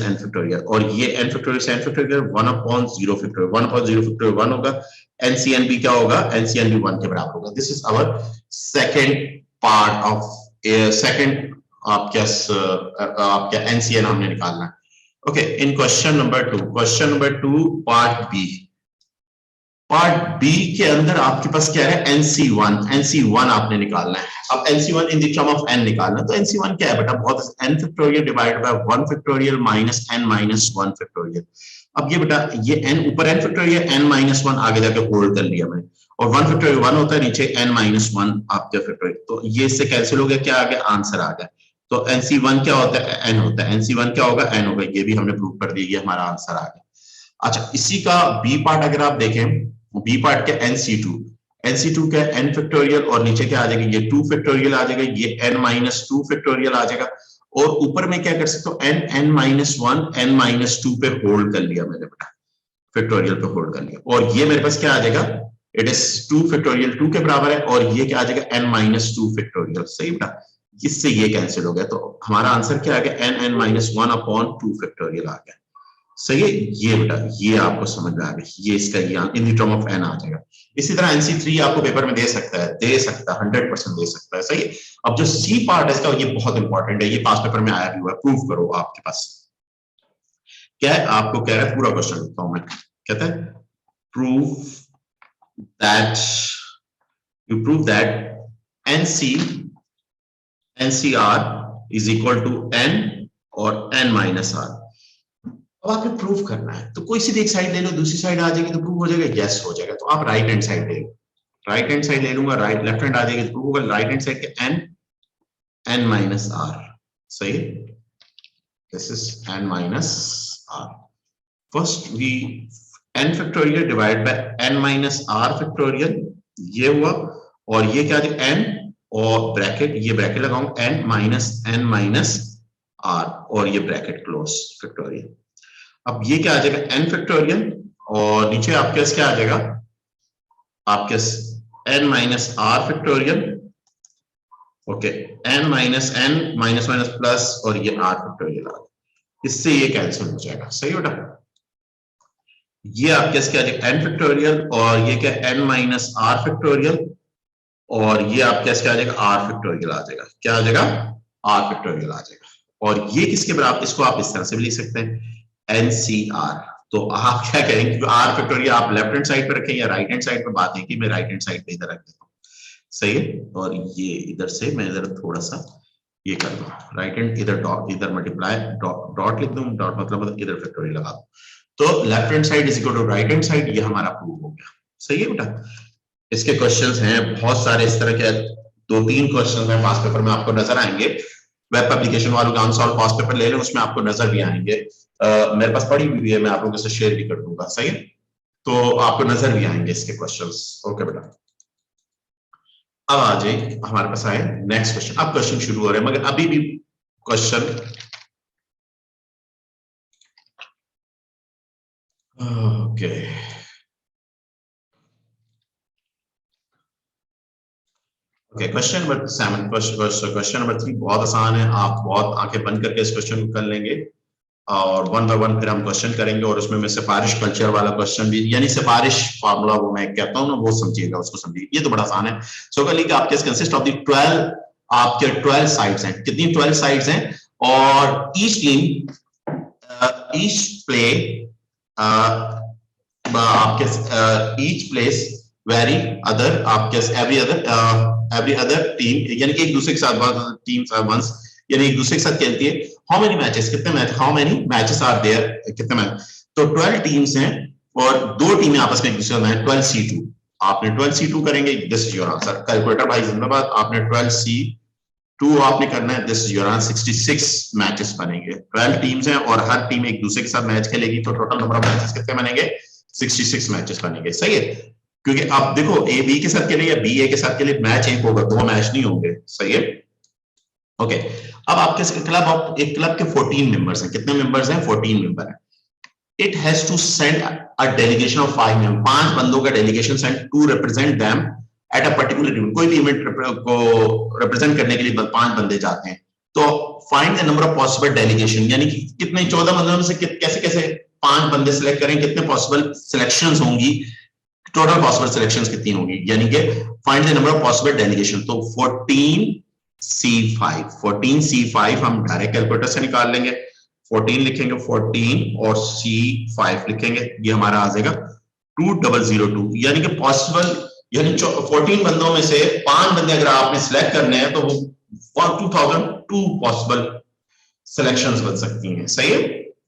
n फैक्टोरियल, और ये n फैक्टोरियल से n फैक्टोरियल 1/0 फैक्टोरियल, 1/0 फैक्टोरियल 1 होगा, एनसीएन भी क्या होगा, एनसीएन भी 1 के बराबर होगा। This is our second part of second आपका एनसीएन हमने निकालना है। Okay, in question number 2 part B, part B के अंदर आपके पास क्या है, NC1 आपने निकालना है। अब NC1 in the term of n निकालना, तो NC1 क्या है बेटा, बहुत n factorial divided by 1 factorial minus n minus 1 factorial. अब ये बेटा ये n ऊपर n फैक्टोरियल, n माइनस 1 आगे जाके होल्ड कर लिया मैंने, और 1 फैक्टोरियल 1 होता है, नीचे n माइनस 1 आपका फैक्टोरियल, तो ये इससे कैंसिल हो गया, क्या आ गया, आंसर आ गया। तो NC1 क्या होता है, n होता है, NC1 क्या होगा, n होगा, ये भी हमने प्रूव कर दिया, ये हमारा आंसर आ गया। अच्छा, इसी का बी पार्ट अगर आप देखें, बी पार्ट क्या, NC2 क्या है, n फैक्टोरियल, और नीचे क्या आ जाएगा, ये 2 फैक्टोरियल आ जाएगा, ये n माइनस 2 फैक्टोरियल आ जाएगा, और ऊपर में क्या कर सकते हो, n माइनस 1 n माइनस 2 पे होल्ड कर लिया मैंने बेटा, फैक्टोरियल पे होल्ड कर लिया, और ये मेरे पास क्या आ जाएगा, इट इज 2 फैक्टोरियल 2 के बराबर है, और ये क्या आ जाएगा, n माइनस 2 फैक्टोरियल। सही बेटा, इससे ये कैंसिल हो गया, तो हमारा आंसर क्या आ गया, n माइनस 1 अपॉन 2 फैक्टोरियल आ गया। सही है, ये बेटा ये आपको समझ में आ गया, ये इसका ये in the term of n आ जाएगा। इसी तरह NC3 आपको पेपर में दे सकता है 100% दे सकता है। सही है, अब जो सी पार्ट है इसका, ये बहुत इंपॉर्टेंट है, ये पास पेपर में आया भी हुआ है, प्रूफ करो आपके पास क्या है, आपको कह रहा है, पूरा क्वेश्चन लिखता हूं मैं, कहता है proof that NCR is equal to n और n माइनस r। अब आपने प्रूफ करना है, तो कोई सी एक साइड ले लो, दूसरी साइड आ जाएगी तो प्रूफ हो जाएगा, यस हो जाएगा। तो आप राइट हैंड साइड ले लो, राइट हैंड साइड ले लूंगा, राइट लेफ्ट हैंड आ जाएगी तो प्रूफ होगा, राइट हैंड साइड के n माइनस r। सही, this is n minus r। First we n factorial divide by n minus r factorial, ये हुआ, और ये क्या है, n और ब्रैकेट, ये ब्रैकेट लगाऊंगा, n माइनस r, और ये ब्रैकेट क्लोज फैक्टोरियल। अब ये क्या आ जाएगा, n फैक्टोरियल, और नीचे आपके पास क्या आ जाएगा, आपके n minus r factorial, okay, n minus plus, और ये r फैक्टोरियल आ गया, इससे ये कैंसिल हो जाएगा। सही बेटा, ये आपके पास क्या आ जाएगा, n फैक्टोरियल, और ये क्या, n माइनस r फैक्टोरियल, और ये आपके पास क्या आ जाएगा, r फैक्टोरियल आ जाएगा, क्या आ जाएगा, r फैक्टोरियल आ जाएगा, और ये किसके बराबर, इसको आप इस तरह से भी लिख सकते हैं, NCR। तो आप क्या करेंगे, r फैक्टोरियल आप लेफ्ट हैंड साइड पे रखें या राइट हैंड साइड पे, बात है कि मैं राइट हैंड साइड पे इधर रख देता हूँ। सही है, और ये इधर से मैं इधर थोड़ा सा ये कर दूं, राइट हैंड इधर डॉट, इधर मल्टीप्लाई डॉट लिख दूं, डॉट मतलब इधर फैक्टोरियल लगा दूं, तो left hand side is equal to right hand side, ये हमारा प्रूफ हो गया। सही है बेटा, इसके क्वेश्चंस हैं बहुत सारे इस तरह के, 2-3 क्वेश्चंस हैं पास पेपर में आपको नजर आएंगे, वेब पब्लिकेशन वालों का अनसॉल्व पास पेपर ले लें, उसमें आपको नजर भी आएंगे, मेरे पास पड़ी हुई है, मैं आप लोगों से शेयर भी कर दूंगा। सही है, तो आपको नजर भी आएंगे इसके क्वेश्चंस। ओके बेटा, अब आ जाए हमारे पास आए नेक्स्ट क्वेश्चन, अब क्वेश्चन शुरू हो रहे हैं, मगर अभी भी question okay okay, question number 7, question number 3 बहुत आसान है, आप बहुत आंखें बंद करके इस क्वेश्चन को कर लेंगे, और 1 बाय 1 फिर हम क्वेश्चन करेंगे, और उसमें मैं सिफारिश कल्चर वाला क्वेश्चन भी, यानी सिफारिश फार्मूला वो मैं कहता हूं ना, वो समझिएगा, उसको समझिए, ये तो बड़ा आसान है। सो कल आपके कंसिस्ट ऑफ द 12 आपके 12 साइड्स हैं, कितनी 12 साइड्स हैं, और ईच टीम ईच प्ले आपके ईच प्लेस वेरी अदर आपके एवरी अदर टीम, यानी कि एक दूसरे के साथ टीम्स वंस, यानी एक दूसरे के साथ खेलती है। हाउ मेनी मैचेस, कितने match, how many matches are there, कितने मैच, तो 12 टीम्स हैं, और 2 टीमें आपस में एक दूसरे में 12C2, आपने 12C2 करेंगे, this is your answer. Calculator भाई जिंदाबाद। आपने 12C2 आपने करना है, this is your answer. 66 matches बनेंगे, 12 टीम्स हैं और हर टीम एक दूसरे के साथ मैच खेलेगी, तो टोटल नंबर ऑफ मैचेस कितने बनेंगे? 66 मैचेस बनेंगे, सही है। क्योंकि अब देखो ए बी के साथ खेले या बी ए के साथ खेले, मैच एक होगा, दो मैच नहीं होंगे, सही है। ओके, अब आपके क्लब, एक क्लब के 14 मेंबर्स हैं। कितने मेंबर्स हैं? 14 मेंबर हैं। It has to send a delegation of 5 members, 5 बंदों का delegation send to represent them at a particular event। कोई भी इवेंट को रिप्रेजेंट करने के लिए 5 बंदे जाते हैं। तो find the number of possible delegation, यानी कि कितने 14 बंदों में से कैसे कैसे 5 बंदे सिलेक्ट करें, कितने पॉसिबल सिलेक्शंस होंगी, टोटल पॉसिबल सिलेक्शंस कितनी होंगी, यानी कि find the number of possible delegation. तो 14C5 हम डायरेक्ट कैलकुलेटर से निकाल लेंगे। 14 लिखेंगे, 14 और C5 लिखेंगे, ये हमारा आ जाएगा 2002। यानी कि पॉसिबल, यानी 14 बंदों में से 5 बंदे अगर आपने सिलेक्ट करने हैं तो वो 2002 पॉसिबल सिलेक्शंस बन सकती हैं, सही है,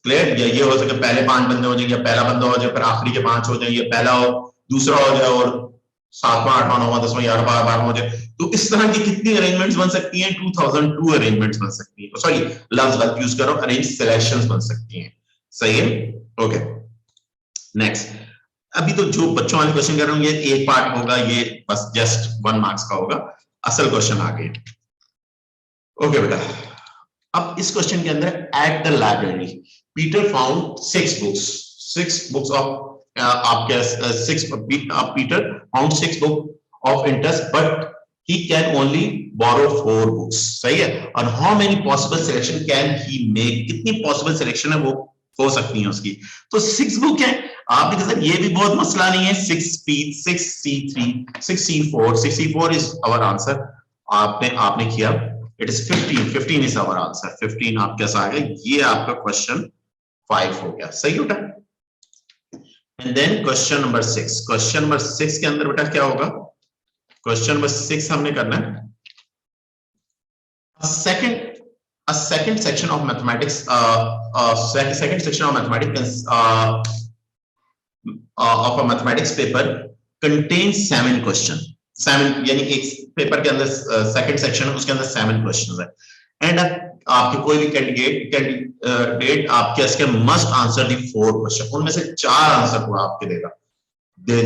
क्लियर। या ये हो सके पहले 5 बंदे हो जाए, या पहला बंदा हो जाए, फिर आखिरी के 5 हो जाए, या पहला हो, दूसरा हो जाए, और 7वां 8वां 9वां 10वां 11वां 12वां हो जाए। तो इस तरह की कितनी अरेंजमेंट्स बन सकती हैं? 2002 अरेंजमेंट्स बन सकती हैं। सॉरी, लफ्ज गलत यूज करो, अरेंज सिलेक्शंस बन सकती हैं, सही है। Okay, next. अभी तो जो बच्चों वाले क्वेश्चन कर रहा हूं, ये एक पार्ट होगा, ये बस जस्ट 1 मार्क्स का होगा। असल क्वेश्चन आ गए। ओके बेटा, अब इस क्वेश्चन के अंदर, at the library Peter found 6 books of आपके 6 Peter found 6 book of interest, but he can only borrow 4 books, सही है। और how many possible selection can he make, कितनी possible selection है वो हो सकती है उसकी। तो 6 बुक है, आप देखिए सर ये भी बहुत मसला नहीं है। 6C3 6C4 is our answer। आपने किया, it is 15 is our answer। 15 आपके पास आ गया, ये आपका क्वेश्चन 5 हो गया, सही बेटा। And then question number 6, question number 6 के अंदर बेटा क्या होगा? क्वेश्चन नंबर 6 हमने करना है, second section of mathematics, second section of mathematics of a mathematics paper contains 7 question। 7 यानी एक पेपर के अंदर सेकंड सेक्शन है, उसके अंदर 7 क्वेश्चंस है। एंड आपके कोई भी कैंडिडेट आपके इसके मस्ट आंसर दी 4 क्वेश्चन, उनमें से 4 आंसर को आपके देगा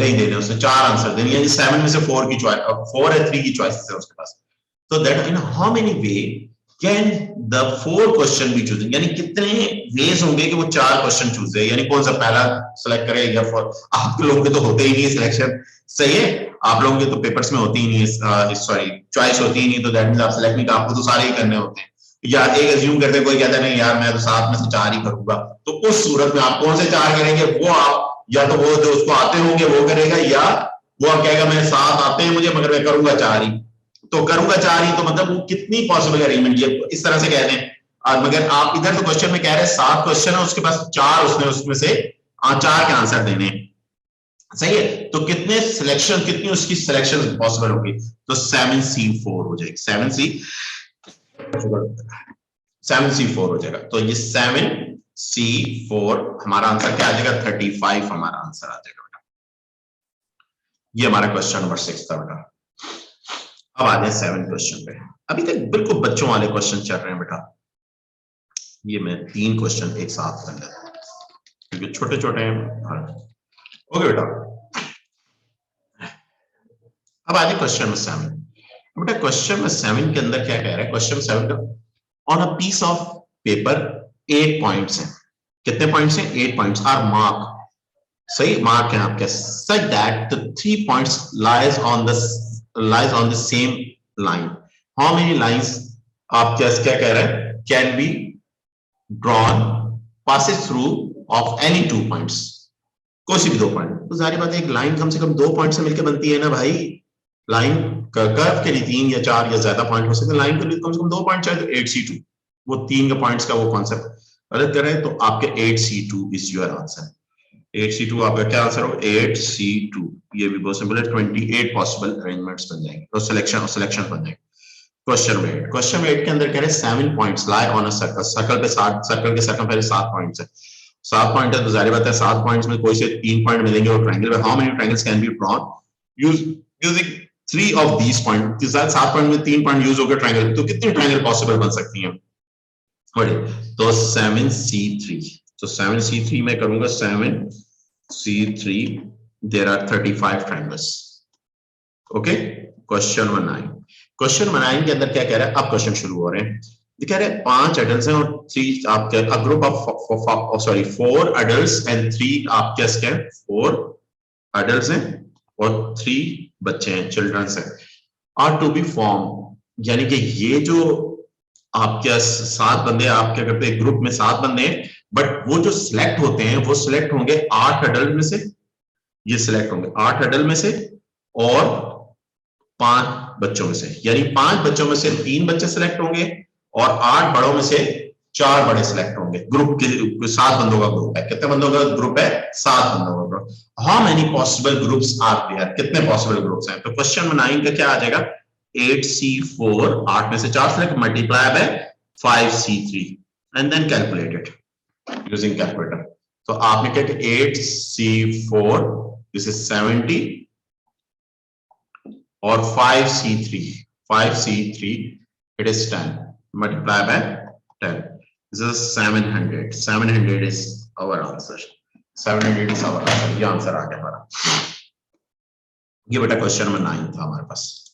ही देने, उसने 4 आंसर देने, यानी 7 में से 4 की चॉइस, 4 है, 3 की चॉइसेस है उसके पास। तो that in how many way can the 4 question B choosing, यानी कितने वेज होंगे कि वो 4 क्वेश्चन चूज है, यानी कौन सा पहला सेलेक्ट करे, या आप लोगों के तो होते ही नहीं सिलेक्शन, सही है, आप लोगों के तो पेपर्स में होती ही नहीं, सॉरी चॉइस होती ही नहीं, तो दैट मींस आप सेलेक्ट नहीं, आपको तो सारे ही करने होते हैं। या एक अज्यूम करते कोई कहता नहीं यार मैं तो 7 में से 4 ही करूंगा, तो उस सूरत में आप कौन से 4 करेंगे? वो आप या तो वो जो उसको आते होंगे वो करेगा, या वो आप कहेगा मैं 7 आते हैं मुझे मगर मैं करूंगा 4 ही, तो करूंगा 4 ही, तो मतलब वो कितनी पॉसिबल अरेंजमेंट, ये इस तरह से कहते हैं। मगर आप इधर तो क्वेश्चन में कह रहे हैं 7 क्वेश्चन है, उसके पास 4 उसने उसमें से 4 के आंसर देने, सही है। तो कितने सिलेक्शन, कितनी उसकी सिलेक्शन पॉसिबल होगी? तो 7C4 हो जाएगी, 7C4 हो जाएगा। तो ये 7C4 हमारा आंसर क्या आ जाएगा? 35 हमारा आंसर आ जाएगा बेटा। ये हमारा क्वेश्चन नंबर 6 था बेटा। अब आ जाए 7 क्वेश्चन पे। अभी तक बिल्कुल बच्चों वाले क्वेश्चन चल रहे हैं बेटा। ये मैं 3 क्वेश्चन एक साथ कर लेता हूं क्योंकि छोटे छोटे हैं। ओके बेटा, अब आ जाए क्वेश्चन नंबर 7। बेटा क्वेश्चन नंबर 7 के अंदर क्या कह रहा है? क्वेश्चन 7 का, on a piece of paper 8 points हैं। कितने पॉइंट्स हैं? 8 पॉइंट्स आर मार्क, सही मार्क है आपके, such that the 3 points lies on the same line. How many lines आप क्या कह रहे हैं? Can be drawn passes through of any 2 points, कोई सी भी 2 पॉइंट। तो जाहिर बात है एक लाइन कम से कम 2 पॉइंट से मिलकर बनती है ना भाई। लाइन कर्व के लिए 3 या 4 या ज्यादा पॉइंट हो सकते हैं, लाइन के लिए कम से कम 2 पॉइंट चाहिए। तो 8C2 वो 3 के पॉइंट्स का वो कॉन्सेप्ट गलत कर रहे हैं, तो आपके 8C2 is your answer. 8C2 आपका क्या आंसर हो? 8C2। ये भी बहुत सिंपल है, 28 पॉसिबल अरेंजमेंट्स बन जाएंगे और सिलेक्शन बन जाएंगे। क्वेश्चन 8 के अंदर कह रहे हैं 7 points lie on a circle. Circle पे 7, सर्कल के सर्कल पहले 7 पॉइंट्स है। 7 पॉइंट है तो जाहिर बात है 7 पॉइंट्स में कोई से 3 पॉइंट मिलेंगे और ट्रायंगल में how many triangles can be drawn using 3 of these point, के साथ 7 पॉइंट में 3 पॉइंट यूज होकर ट्रायंगल, तो कितने ट्रायंगल पॉसिबल बन सकती हैं? बड़े, तो 7C3, तो 7C3 में करूंगा 7C3, there are 35 triangles. Okay, question number 9। Question number 9 के अंदर क्या कह रहा है? अब क्वेश्चन शुरू हो रहे हैं। कह रहे हैं 5 एडल्ट्स हैं और 3 आपके group of sorry 4 adults and 3 आपके 4 एडल्ट्स हैं और 3 बच्चे हैं, चिल्ड्रंस हैं, आर टू बी फॉर्म, यानी कि ये जो आपके 7 बंदे आपके अगर एक ग्रुप में 7 बंदे हैं, बट वो जो सिलेक्ट होते हैं वो सिलेक्ट होंगे 8 एडल्ट में से, ये सिलेक्ट होंगे 8 एडल्ट में से और 5 बच्चों में से, यानी 5 बच्चों में से 3 बच्चे सिलेक्ट होंगे और 8 बड़ों में से 4 बड़े सिलेक्ट होंगे। ग्रुप के 7 बंदों का ग्रुप है, कितने बंदों का ग्रुप है? 7 बंदों का ग्रुप। How many possible groups are there, कितने पॉसिबल ग्रुप्स हैं? तो क्वेश्चन नंबर 9 का क्या आ जाएगा? 8C4, 8 में से 4 select, multiply by 5C3 and then calculate it using calculator. तो आपने क्या किया? 8C4 दिस इज 70 और 5C3 it is 10 multiply by 10, this is 700 is our answer, 700 is our answer, ये आंसर आ गया हमारा। ये बेटा क्वेश्चन नंबर 9 था हमारे पास।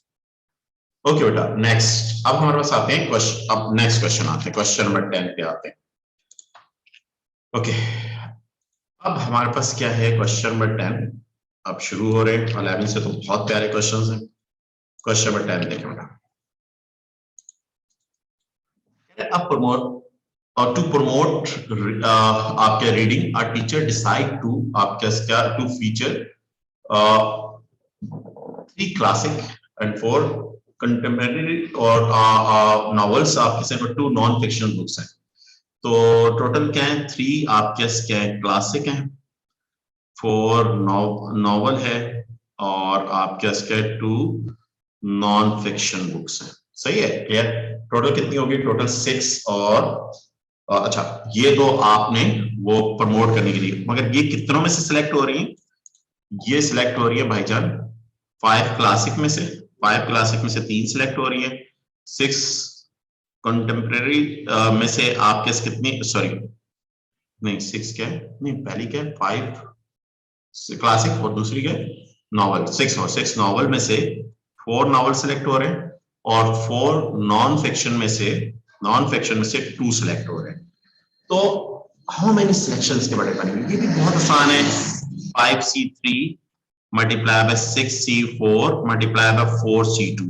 ओके बेटा, नेक्स्ट अब हमारे पास आते हैं क्वेश्चन, अब नेक्स्ट क्वेश्चन आते हैं, क्वेश्चन नंबर 10 पे आते हैं। ओके, अब हमारे पास क्या है? क्वेश्चन नंबर 10 अब शुरू हो रहे हैं। 11 से तो बहुत प्यारे क्वेश्चंस हैं। क्वेश्चन नंबर 10 देखें बेटा। अब प्रमोट और टू प्रमोट आपके reading, a teacher decide to आपके क्या to feature 3 classic and 4 contemporary और नॉवेल्स, आपके से 2 नॉन फिक्शनल बुक्स हैं। तो टोटल क्या है? 3 आपके क्या है? क्लासिक हैं, 4 नॉवल है और आपके क्या 2 नॉन फिक्शन बुक्स हैं। सही है, क्लियर? टोटल कितनी होगी? टोटल 6 और अच्छा, ये तो आपने वो प्रमोट करने के लिए, मगर ये कितनों में से सिलेक्ट हो रही है? ये सिलेक्ट हो रही है भाईजान 5 क्लासिक में से, 5 क्लासिक में से 3 सिलेक्ट हो रही है, 6 कंटेम्परेरी में से आपके कितनी, सॉरी नहीं 6 क्या है, नहीं पहली क्या है 5 क्लासिक और दूसरी क्या है नॉवल, 6 नॉवल में से 4 नॉवल सिलेक्ट हो रहे हैं और 4 नॉन फिक्शन में से 2 सिलेक्ट हो रहे हैं। तो हाउ मेनी सिलेक्शंस के बड़े बनेंगे? ये भी बहुत आसान है। 5C3 multiply by 6C4 multiply by 4C2।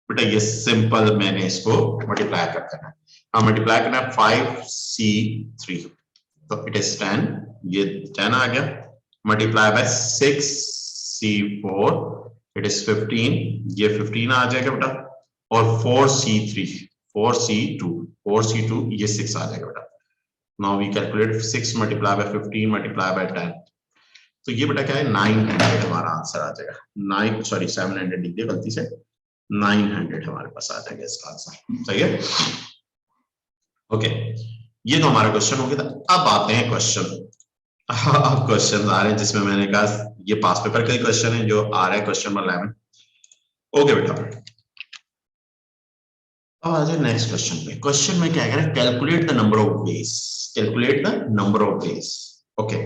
बेटा ये सिंपल, मैंने इसको मल्टीप्लाई कर देना है। हाँ, मल्टीप्लाई करना है 5C3 तो इट इज 10, ये 10 आ गया, multiply by 6C4 it is 15, ये 15 आ जाएगा बेटा, और 4C2 ये 6 आ जाएगा बेटा। Now we calculate 6 multiply by 15 multiply by 10, तो ये बेटा क्या है 900 हमारा आंसर आ जाएगा। 700 लिख दिया गलती से, 900 हमारे पास आ जाएगा इसका आंसर। सही है, ओके, ये तो हमारा क्वेश्चन हो गया था। अब आते हैं क्वेश्चन। अब क्वेश्चन आ रहे हैं जिसमें मैंने कहा ये पास पेपर का ही क्वेश्चन है जो आ रहा है, क्वेश्चन नंबर 11। ओके बेटा, अब आ जाए नेक्स्ट क्वेश्चन पे। क्वेश्चन में क्या है? Calculate the number of veg, calculate the number of veg. Okay,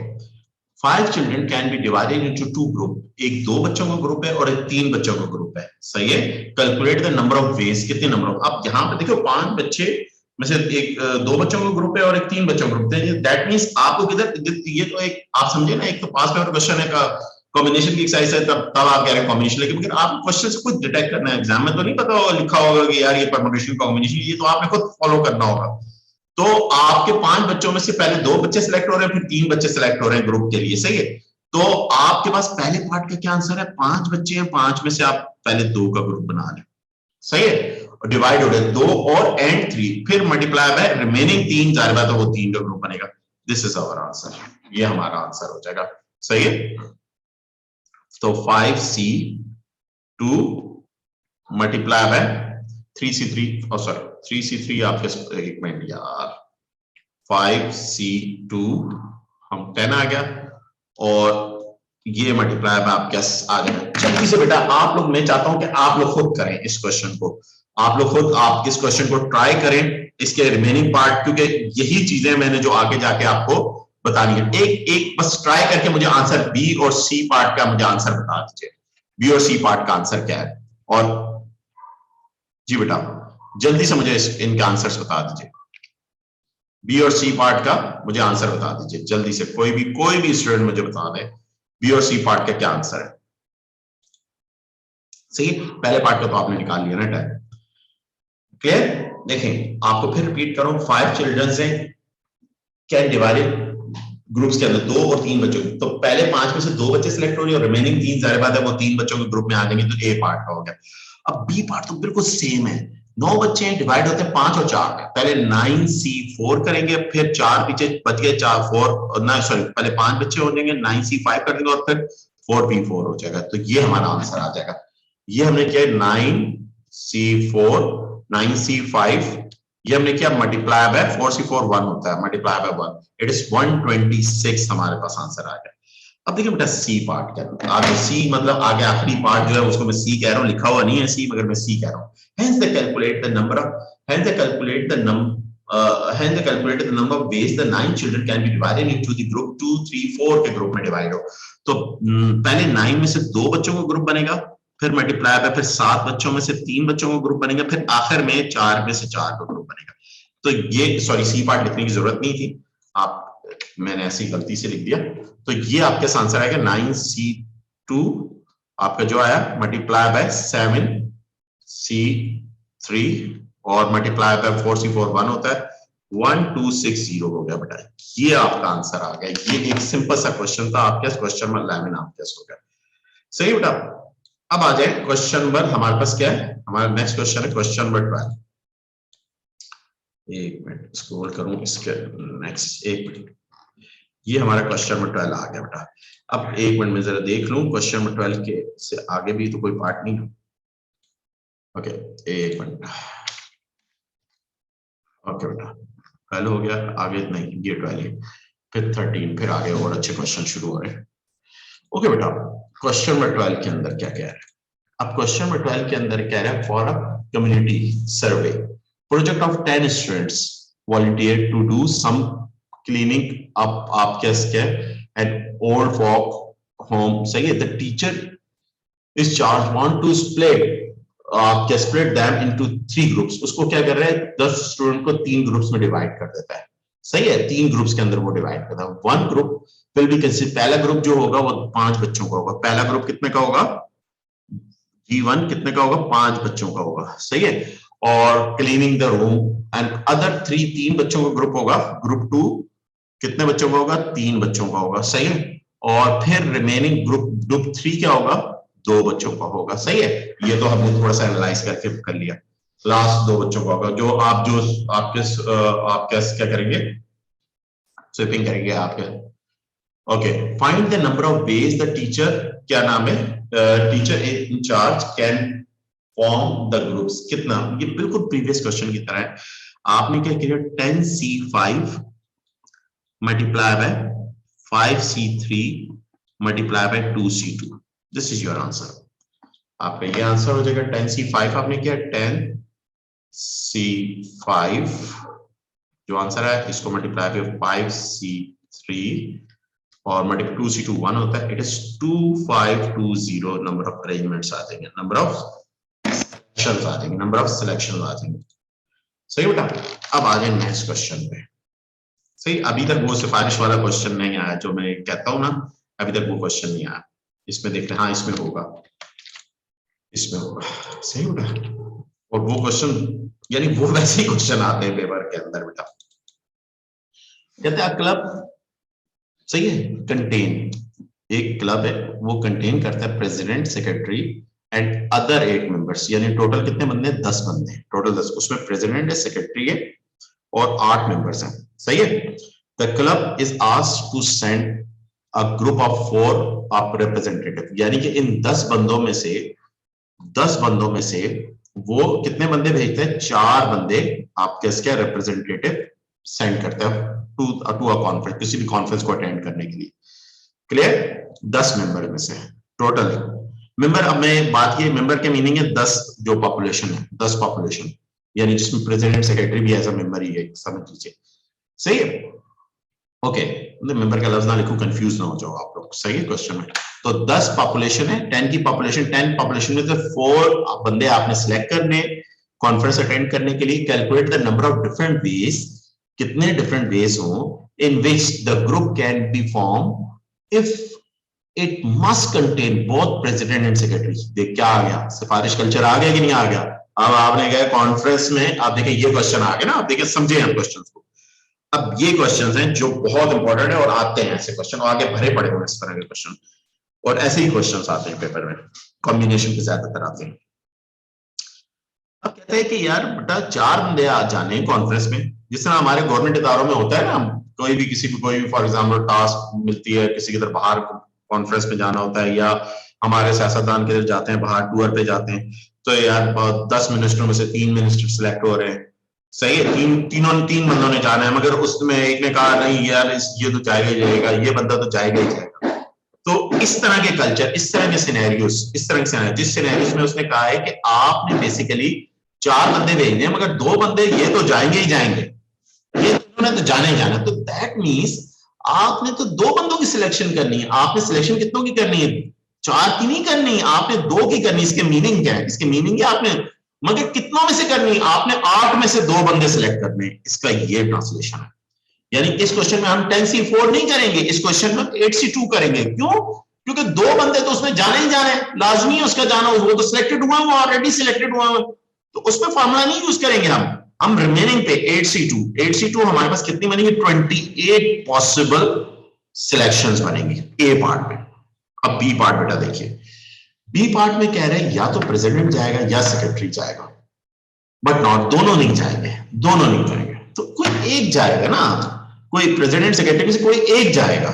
5 children can be divided into 2 group, एक 2 बच्चों का ग्रुप है और एक 3 बच्चों का ग्रुप है। सही है, calculate the number of veg, कितने नंबर ऑफ, अब यहाँ पे देखो 5 बच्चे में से एक 2 बच्चों का ग्रुप है और एक 3 बच्चों का ग्रुप है। दैट मींस आपको किधर, ये तो एक आप समझे ना, एक तो पास पेपर क्वेश्चन है का कॉम्बिनेशन की एक्सरसाइज है, तब आप कह रहे हैं कॉम्बिनेशन, लेकिन आप क्वेश्चन से खुद डिटेक्ट करना है। एग्जाम में तो नहीं पता होगा, लिखा होगा कि यार ये परमुटेशन कॉम्बिनेशन, ये तो आपने खुद फॉलो करना होगा। तो आपके 5 बच्चों में से पहले 2 बच्चे सिलेक्ट हो रहे हैं, फिर 3 बच्चे सिलेक्ट हो रहे हैं ग्रुप के लिए। सही है, तो आपके पास पहले पार्ट का क्या आंसर है? 5 बच्चे हैं, 5 में से आप पहले 2 का ग्रुप बना लें। सही है, डिवाइड हो रहे 2 और एंड 3, फिर मल्टीप्लाई बाय रिमेनिंग 3, जाहिर बात है वो 3 का ग्रुप बनेगा। दिस इज आवर आंसर, ये हमारा आंसर हो जाएगा। सही है, तो 5C2 मल्टीप्लाई बाय 3C3, और सॉरी 3C3 आपके, एक मिनट यार, 5C2 हम 10 आ गया और ये मल्टीप्लाई बाय आपके आ गया। जल्दी से बेटा आप लोग, मैं चाहता हूं कि आप लोग खुद करें इस क्वेश्चन को, आप लोग खुद आप इस क्वेश्चन को ट्राई करें, इसके रिमेनिंग पार्ट, क्योंकि यही चीजें मैंने जो आगे जाके आपको बतानी है। एक एक बस ट्राई करके मुझे आंसर बी और सी पार्ट का मुझे आंसर बता दीजिए, बी और सी पार्ट का आंसर क्या है। और जी बेटा जल्दी से मुझे इनके आंसर्स बता दीजिए, बी और सी पार्ट का मुझे आंसर बता दीजिए जल्दी से, कोई भी स्टूडेंट मुझे बता दे बी और सी पार्ट का क्या आंसर है। सही है, पहले पार्ट का तो आपने निकाल लिया ना टाइम, क्लियर। देखें आपको फिर रिपीट करूं, 5 चिल्ड्रंस हैं, कैन डिवाइडेड ग्रुप्स के अंदर 2 और 3 बच्चों, तो पहले 5 में से 2 बच्चे सिलेक्ट हो रहे हैं और रिमेनिंग 3 जाहिर बात है वो 3 बच्चों के ग्रुप में आ जाएंगे, तो ए पार्ट का हो गया। अब बी पार्ट तो बिल्कुल सेम है, 9 बच्चे हैं, डिवाइड होते हैं 5 और 4 में, पहले 9C4 करेंगे, फिर 4 पीछे बच गए, 4 4 ना सॉरी पहले 5 बच्चे हो जाएंगे, 9C5 कर देंगे और फिर 4P4 हो जाएगा, तो ये हमारा आंसर आ जाएगा। ये हमने किया 9C4 9C5, ये हमने किया मल्टीप्लाई बाय 4C4 1 होता है, मल्टीप्लाई बाय 1, इट इज 126 हमारे पास आंसर आ गया। अब देखिए बेटा सी पार्ट क्या है, आगे सी मतलब आगे आखिरी पार्ट जो है उसको मैं सी कह रहा हूं, लिखा हुआ नहीं है सी मगर मैं सी कह रहा हूं। hence they calculate the number of hence they calculate the hence they calculated the number of ways the 9 children can be divided into the group 2 3 4 के ग्रुप में डिवाइड हो। तो पहले 9 में से 2 बच्चों का ग्रुप बनेगा, फिर मल्टीप्लाई बाय फिर 7 बच्चों में से 3 बच्चों का ग्रुप बनेगा, फिर आखिर में 4 में से 4 का ग्रुप बनेगा। तो ये सॉरी सी पार्ट लिखने की जरूरत नहीं थी, आप मैंने ऐसी गलती से लिख दिया। तो ये आपके आंसर आएगा 9C2 आपका जो आया मल्टीप्लाई बाय 7C3 और मल्टीप्लाई बाय 4C4 1 होता है, 1260 हो गया बेटा, ये आपका आंसर आ गया। ये एक सिंपल सा क्वेश्चन था आपके, क्वेश्चन में 11 आपके हो गया। सही बेटा, अब आ जाए क्वेश्चन नंबर, हमारे पास क्या है, हमारा नेक्स्ट क्वेश्चन है क्वेश्चन नंबर 12। एक मिनट स्क्रॉल करूं इसके नेक्स्ट, एक मिनट, ये हमारा क्वेश्चन नंबर 12 आ गया बेटा। अब एक मिनट में जरा देख लूं क्वेश्चन नंबर 12 के से आगे भी तो कोई पार्ट नहीं है। ओके एक मिनट, ओके बेटा 12 हो गया, आगे नहीं ये 12 फिर 13, फिर आगे और अच्छे क्वेश्चन शुरू हो रहे हैं। ओके बेटा क्वेश्चन नंबर 12 के अंदर क्या कह रहा है, अब क्वेश्चन नंबर 12 के अंदर कह रहा है for a community survey project of 10 students volunteer to do some cleaning up आपके एट ओल्ड फॉक होम। सही है, the teacher is charge want to split them into 3 groups. उसको क्या कर रहा है, 10 स्टूडेंट को 3 ग्रुप्स में डिवाइड कर देता है। सही है, 3 ग्रुप्स के अंदर वो डिवाइड करता है। One group will be consider, पहला ग्रुप जो होगा वो 5 बच्चों का होगा, पहला ग्रुप कितने का होगा, G1 कितने का होगा, 5 बच्चों का होगा। सही है, और cleaning the room and other 3 बच्चों का ग्रुप होगा, ग्रुप 2 कितने बच्चों का होगा, 3 बच्चों का होगा। सही है, और फिर रिमेनिंग ग्रुप 3 क्या होगा, 2 बच्चों का होगा। सही है, ये तो हमने थोड़ा सा एनालाइज करके कर लिया, लास्ट 2 बच्चों का होगा, जो आपके क्या करेंगे, स्वीपिंग करेंगे आपके। Okay, find the number of veg the teacher, क्या नाम है, teacher in charge can form the groups. कितना, ये बिल्कुल प्रीवियस क्वेश्चन की तरह है। आपने क्या किया, 10C5 multiply by 5C3 multiply by 2C2, this is your answer. आपका ये आंसर हो जाएगा 10C5 आपने किया, 10C5 जो आंसर है इसको मल्टीप्लाई बाय 5C3 और मल्टीप्लाई 2C2 1 होता है, it is 2520 number of arrangements आ जाएंगे, नंबर ऑफ सिलेक्शंस आ जाएंगे, नंबर ऑफ सिलेक्शंस आ जाएंगे। सही बेटा, अब आ जाए नेक्स्ट क्वेश्चन पे। सही, अभी तक वो सिफारिश वाला क्वेश्चन नहीं आया जो मैं कहता हूं ना, अभी तक वो क्वेश्चन नहीं आया। इसमें देखते हैं, हाँ इसमें होगा, इसमें होगा। सही बेटा, और वो क्वेश्चन यानी वो वैसे ही क्वेश्चन आते हैं पेपर के अंदर बेटा। कहते हैं क्लब, सही है, कंटेन, एक क्लब है वो कंटेन करता है president, secretary and other 8 members, यानी टोटल कितने बंदे हैं, 10 बंदे हैं टोटल, 10, उसमें प्रेसिडेंट है, सेक्रेटरी है और 8 मेंबर्स हैं। सही है, the club is asked to send a group of 4 of representative, यानी कि इन 10 बंदों में से वो कितने बंदे भेजते हैं, 4 बंदे आपके इसके रिप्रेजेंटेटिव सेंड करते हैं टू अ कॉन्फ्रेंस, किसी भी कॉन्फ्रेंस को अटेंड करने के लिए। क्लियर? 10 मेंबर में से टोटल मेंबर। अब मैं बात की मेंबर के मीनिंग है 10 जो पॉपुलेशन है, 10 पॉपुलेशन, यानी जिसमें प्रेसिडेंट सेक्रेटरी भी एज अ मेंबर ही है, समझ लीजिए। सही है? ओके, मेंबर का लफ्ज ना लिखो, कंफ्यूज ना हो जाओ आप लोग। सही है क्वेश्चन में? तो 10 पॉपुलेशन है, 10 की पॉपुलेशन, 10 पॉपुलेशन में से 4 बंदे आपने सिलेक्ट करने कॉन्फ्रेंस अटेंड करने के लिए। Calculate the number of different ways, कितने डिफरेंट वेज हो in which the group can be form if it must contain both president and secretary. देख क्या आ गया, सिफारिश कल्चर आ गया कि नहीं आ गया? अब आपने गए कॉन्फ्रेंस में, आप देखें ये क्वेश्चन आ गया ना, आप देखें समझे हम क्वेश्चन को। अब ये क्वेश्चंस हैं जो बहुत इंपॉर्टेंट है और आते हैं ऐसे क्वेश्चन, आगे भरे पड़े हुए इस तरह के क्वेश्चन, और ऐसे ही क्वेश्चंस आते हैं पेपर में, कॉम्बिनेशन के ज्यादातर आते हैं। अब कहते हैं कि यार बेटा 4 बंदे आ जाने कॉन्फ्रेंस में, जिस तरह हमारे गवर्नमेंट इदारों में होता है ना, कोई भी किसी को कोई भी फॉर एग्जाम्पल टास्क मिलती है, किसी की तरफ बाहर कॉन्फ्रेंस में जाना होता है, या हमारे सियासतदान के जाते हैं बाहर टूर पे जाते हैं, तो यार 10 मिनिस्टरों में से 3 मिनिस्टर सिलेक्ट हो रहे हैं। सही है, तीन बंदों ने जाना है, मगर उसमें एक ने कहा नहीं यार ये तो जाएगा ही जाएगा, ये बंदा तो जाएगा ही जाएगा। तो इस तरह के कल्चर, इस तरह के सिनेरियोस, इस तरह के सिनेरियो, जिस सिनेरियोस में उसने कहा है कि आपने बेसिकली 4 बंदे भेजने, मगर 2 बंदे ये तो जाएंगे ही जाएंगे, ये दोनों तो जाने ही जाना, तो दैट मीन्स आपने तो 2 बंदों की सिलेक्शन करनी है। आपने सिलेक्शन कितनों की करनी है? 4 की नहीं करनी, आपने 2 की करनी। इसके मीनिंग क्या है? इसके मीनिंग है आपने मगर कितनों में से करनी? आपने 8 में से 2 बंदे सिलेक्ट करने, इसका ये ट्रांसलेशन है। यानी इस क्वेश्चन में हम 10C4 नहीं करेंगे, इस क्वेश्चन में 8C2 करेंगे। क्यों? क्योंकि 2 बंदे तो उसमें जाने ही जाने, लाजमी है उसका जाना, वो तो सिलेक्टेड हुआ, वो ऑलरेडी सिलेक्टेड हुआ, तो उसमें फॉर्मूला नहीं यूज करेंगे हम रिमेनिंग पे 8C2 हमारे पास कितनी बनेगी? 28 पॉसिबल सिलेक्शंस बनेंगी ए पार्ट में। अब बी पार्ट बेटा देखिए, बी पार्ट में कह रहे हैं या तो प्रेसिडेंट जाएगा या सेक्रेटरी जाएगा, बट नॉट दोनों नहीं जाएंगे, दोनों नहीं जाएंगे, तो कोई एक जाएगा ना, कोई प्रेसिडेंट सेक्रेटरी में से कोई एक जाएगा,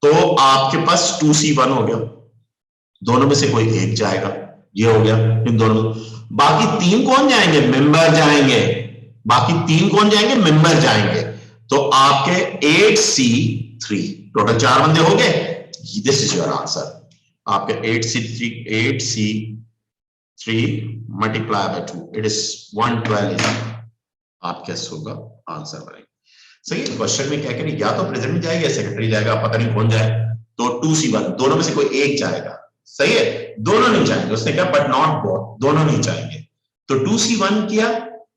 तो आपके पास 2C1 हो गया, दोनों में से कोई एक जाएगा, ये हो गया इन दोनों। बाकी 3 कौन जाएंगे? मेंबर जाएंगे। बाकी 3 कौन जाएंगे? मेंबर जाएंगे। तो आपके 8C3 टोटल 4 बंदे हो गए। This is your answer. आपके 8C3 multiply by 2 it is 112 आपके होगा आंसर बनेगा। सही है। क्वेश्चन में क्या करें, या तो प्रेसिडेंट जाएगा या सेक्रेटरी जाएगा, पता नहीं कौन जाए, तो 2C1 दोनों में से कोई एक जाएगा। सही है, दोनों नहीं जाएंगे, उसने कहा बट नॉट बोथ, दोनों नहीं जाएंगे, तो 2C1 किया,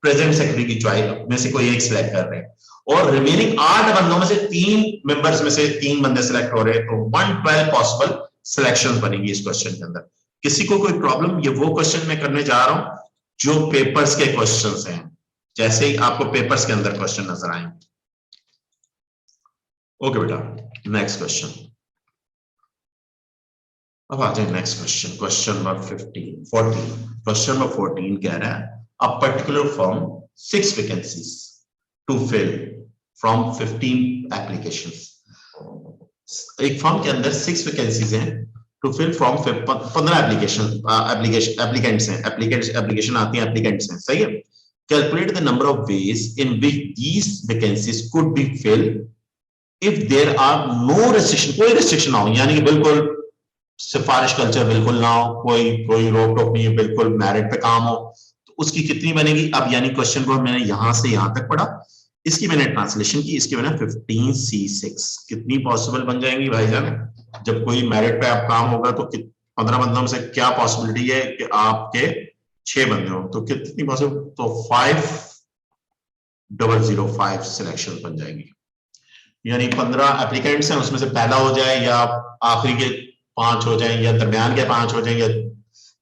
प्रेसिडेंट सेक्रेटरी की चॉइस में से कोई एक सिलेक्ट कर रहे हैं, और रिमेनिंग 8 बंदों में से 3 मेंबर्स में से 3 बंदे सिलेक्ट हो रहे हैं, तो 112 पॉसिबल सिलेक्शन बनेगी इस क्वेश्चन के अंदर। किसी को कोई प्रॉब्लम? ये वो क्वेश्चन मैं करने जा रहा हूं जो पेपर्स के क्वेश्चंस हैं, जैसे ही आपको पेपर्स के अंदर क्वेश्चन नजर आएंगे। ओके बेटा, नेक्स्ट क्वेश्चन। अब आ जाए next question, question number 14। Question number 14 कह रहा है a particular form 6 vacancies to fill from 15 applications. एक फॉर्म के अंदर 6 वैकेंसीज हैं टू फिल फ्रॉम 15 एप्लीकेंट्स हैं, एप्लीकेशन आती है, एप्लीकेंट्स हैं। सही है। Calculate the number of ways in which these vacancies could be filled if there are no restriction, कोई रिस्ट्रिक्शन ना हो, यानी कि बिल्कुल सिफारिश कल्चर बिल्कुल ना हो, कोई रोक टोक नहीं है, बिल्कुल मेरिट पे काम हो, तो उसकी कितनी बनेगी? अब यानी क्वेश्चन को मैंने यहां से यहां तक पढ़ा, इसकी मैंने ट्रांसलेशन की, इसकी मैंने 15C6 कितनी पॉसिबल बन जाएंगी भाईजान? जब कोई मेरिट पे आप काम होगा तो 15 बंदों में से क्या पॉसिबिलिटी है कि आपके 6 बंदे हो, तो कितनी पॉसिबल? तो 5005 सिलेक्शन बन जाएंगी, यानी 15 एप्लीकेंट्स हैं, उसमें से पहला हो जाए या आखिरी के 5 हो जाए या दरमियान के 5 हो जाए या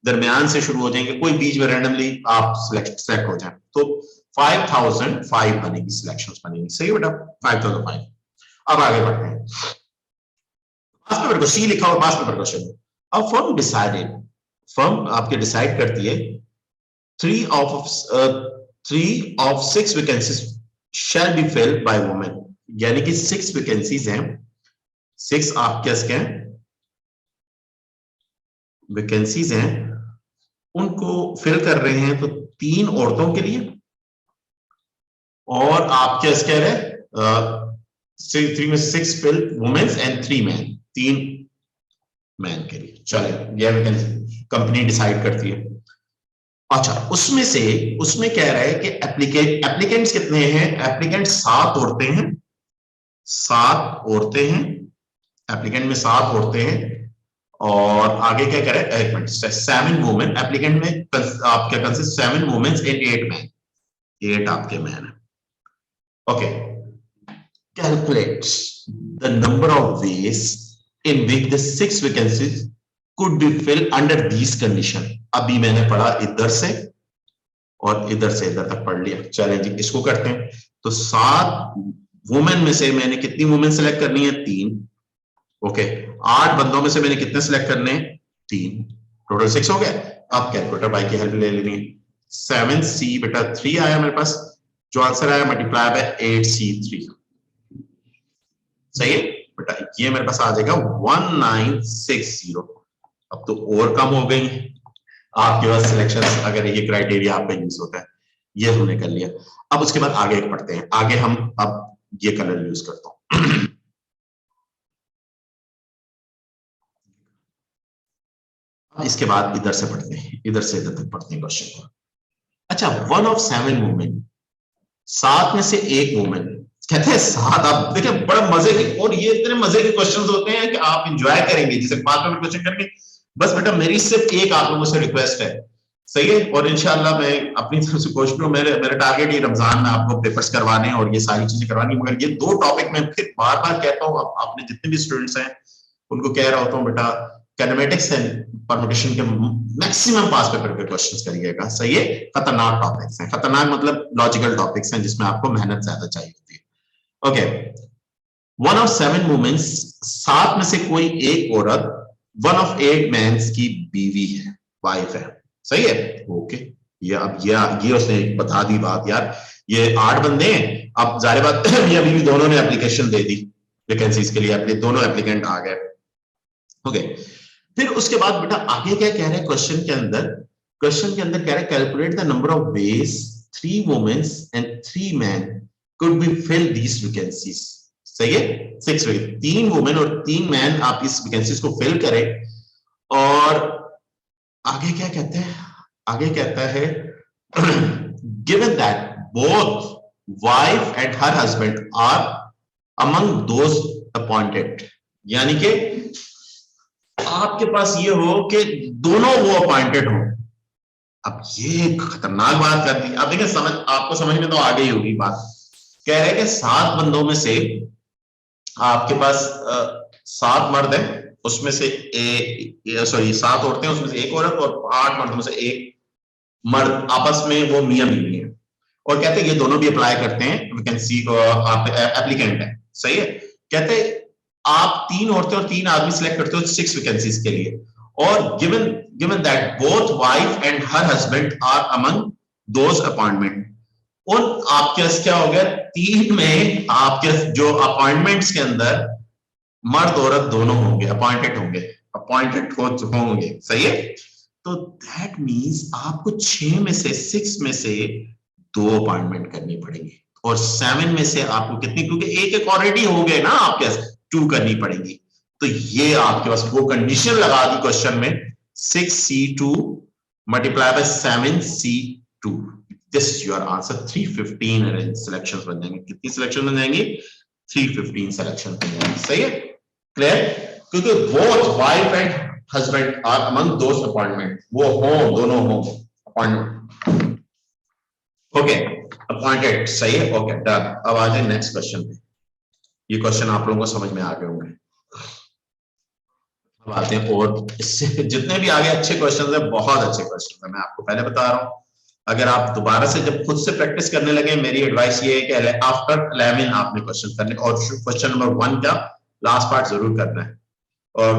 दरमियान से शुरू हो जाएंगे, कोई बीच में रैंडमली आप सेलेक्ट हो जाए, तो 5005 बनेगी, सिलेक्शंस बनेगी। सही बेटा, 5005। अब आगे बढ़ते हैं, पास पेपर को सी लिखा हुआ पास पेपर क्वेश्चन। अब फर्म डिसाइडेड, फर्म आपके डिसाइड करती है 3 of 6 vacancies shall be filled by women, यानी कि 6 वैकेंसीज हैं, 6 आपके इसके वैकेंसीज हैं, उनको फिल कर रहे हैं, तो 3 औरतों के लिए और आप क्या कह रहे हैं 3 में 6 fill womens and 3 man, 3 man के लिए। चले, ये वैकेंसी कंपनी डिसाइड करती है। अच्छा, उसमें कह रहा है कि एप्लीकेंट्स कितने हैं? एप्लीकेंट 7 औरतें हैं, 7 औरतें हैं, एप्लीकेंट में 7 औरतें हैं। और आगे क्या कह रहा है? 7 वुमेन, एप्लीकेंट में आप क्या कंसिस्ट 7 वुमेन एंड 8 मैन, 8 आपके मैन है। Okay, calculates the number of ways in which the 6 vacancies could be filled under these condition। अभी मैंने पढ़ा इधर से और इधर से इधर तक पढ़ लिया। चलें जी, इसको करते हैं। तो 7 वुमेन में से मैंने कितनी वुमेन सेलेक्ट करनी है? 3। ओके, 8 बंदों में से मैंने कितने सेलेक्ट करने हैं? 3। टोटल 6 हो गया। अब कैलकुलेटर भाई की हेल्प ले लेनी है। 7C बेटा 3 आया मेरे पास, जो आंसर आया मल्टीप्लाई बाय 8C3। सही है बेटा, ये मेरे पास आ जाएगा 1960। अब तो और कम हो गई आपके पास सिलेक्शन, अगर ये क्राइटेरिया आप पे यूज होता है। ये हमने कर लिया। अब उसके बाद आगे पढ़ते हैं। आगे हम अब ये कलर यूज करता हूं। इसके बाद इधर से पढ़ते हैं, इधर से इधर तक पढ़ते हैं क्वेश्चन को। अच्छा, 1 of 7 वुमेन, 7 में से 1 वुमेन, कहते हैं 7। आप देखिए बड़ा मजे के, और ये इतने मजे के क्वेश्चंस होते हैं कि आप एंजॉय करेंगे जिसे 5 मिनट क्वेश्चन करके। बस बेटा मेरी सिर्फ एक आप लोगों से रिक्वेस्ट है, सही है, और इंशाल्लाह मैं अपनी तरफ से कोशिश करूं। मेरा टारगेट ये रमजान में आपको पेपर्स करवाने और ये सारी चीजें करवानी, मगर ये 2 टॉपिक मैं फिर बार बार कहता हूँ, आपने जितने भी स्टूडेंट्स हैं उनको कह रहा होता हूँ बेटा, कैनेमेटिक्स एंड परमुटेशन के मैक्सिमम पास पेपर के क्वेश्चंस करिएगा। सही है, खतरनाक टॉपिक्स हैं, खतरनाक मतलब लॉजिकल टॉपिक्स हैं जिसमें आपको मेहनत ज्यादा चाहिए होती है। ओके, 1 of 7 वुमेन, 7 में से कोई एक औरत 1 of 8 मैन की बीवी है, वाइफ है। सही है, ओके। ये अब ये उसने बता दी बात यार, ये 8 बंदे हैं। अब जाहिर बात ये अभी भी दोनों ने एप्लीकेशन दे दी वैकेंसीज के लिए, अपने दोनों एप्लीकेंट आ गए। ओके, फिर उसके बाद बेटा आगे क्या कह रहे हैं क्वेश्चन के अंदर? क्वेश्चन के अंदर कह रहे हैं calculate the number of veg 3 women and 3 man could be fill these vacancies। सही है, 6 वे, 3 वुमेन और 3 मैन आप इस वैकेंसीज को फिल करें। और आगे क्या कहते हैं? आगे कहता है given that both wife and her husband are among those appointed, यानी कि आपके पास ये हो कि दोनों वो अपॉइंटेड हो। अब ये खतरनाक बात कर दी। अब देखिए समझ, आपको समझ में तो आ गई होगी बात। कह रहे हैं कि 7 बंदों में से आपके पास 7 मर्द हैं, उसमें से 7 औरतें, उसमें से 1 औरत, और 8 मर्दों में से 1 मर्द आपस में वो मियां बीवी है। और कहते हैं ये दोनों भी अप्लाई करते हैं वैकेंसी को, आप एप्लीकेंट है। सही है, कहते हैं आप 3 औरतें और 3 आदमी सिलेक्ट करते हो 6 वैकेंसीज के लिए, और given that both wife and her husband are among those appointment. और आपके पास क्या हो गया? 3 में आपके जो अपॉइंटमेंट्स के अंदर मर्द औरत दोनों होंगे, अपॉइंटेड होंगे। सही है, तो दैट मींस आपको 6 में से 6 में से 2 अपॉइंटमेंट करनी पड़ेगी, और 7 में से आपको कितनी, क्योंकि एक ऑलरेडी हो गए ना आपके पास, 2 करनी पड़ेगी। तो ये आपके पास वो कंडीशन लगा दी क्वेश्चन में, 6C2 multiply by 7C2। This your answer. 315 selections बन जाएंगे। कितनी सिलेक्शन बन जाएंगी? 315 सिलेक्शन बन जाएंगी। सही है, क्लियर? क्योंकि both wife and husband are among those appointment, वो हो, दोनों हो अपॉइंटमेंट। Okay, appointed. सही है, ओके डन। अब आ जाए नेक्स्ट क्वेश्चन पे। ये क्वेश्चन आप लोगों को समझ में आ गए होंगे। अब आते हैं, और इससे जितने भी आगे अच्छे क्वेश्चन है, बहुत अच्छे क्वेश्चन है, मैं आपको पहले बता रहा हूं। अगर आप दोबारा से जब खुद से प्रैक्टिस करने लगे, मेरी एडवाइस ये है कि आफ्टर 11 आपने क्वेश्चन करने, और क्वेश्चन नंबर 1 का लास्ट पार्ट जरूर करना है। और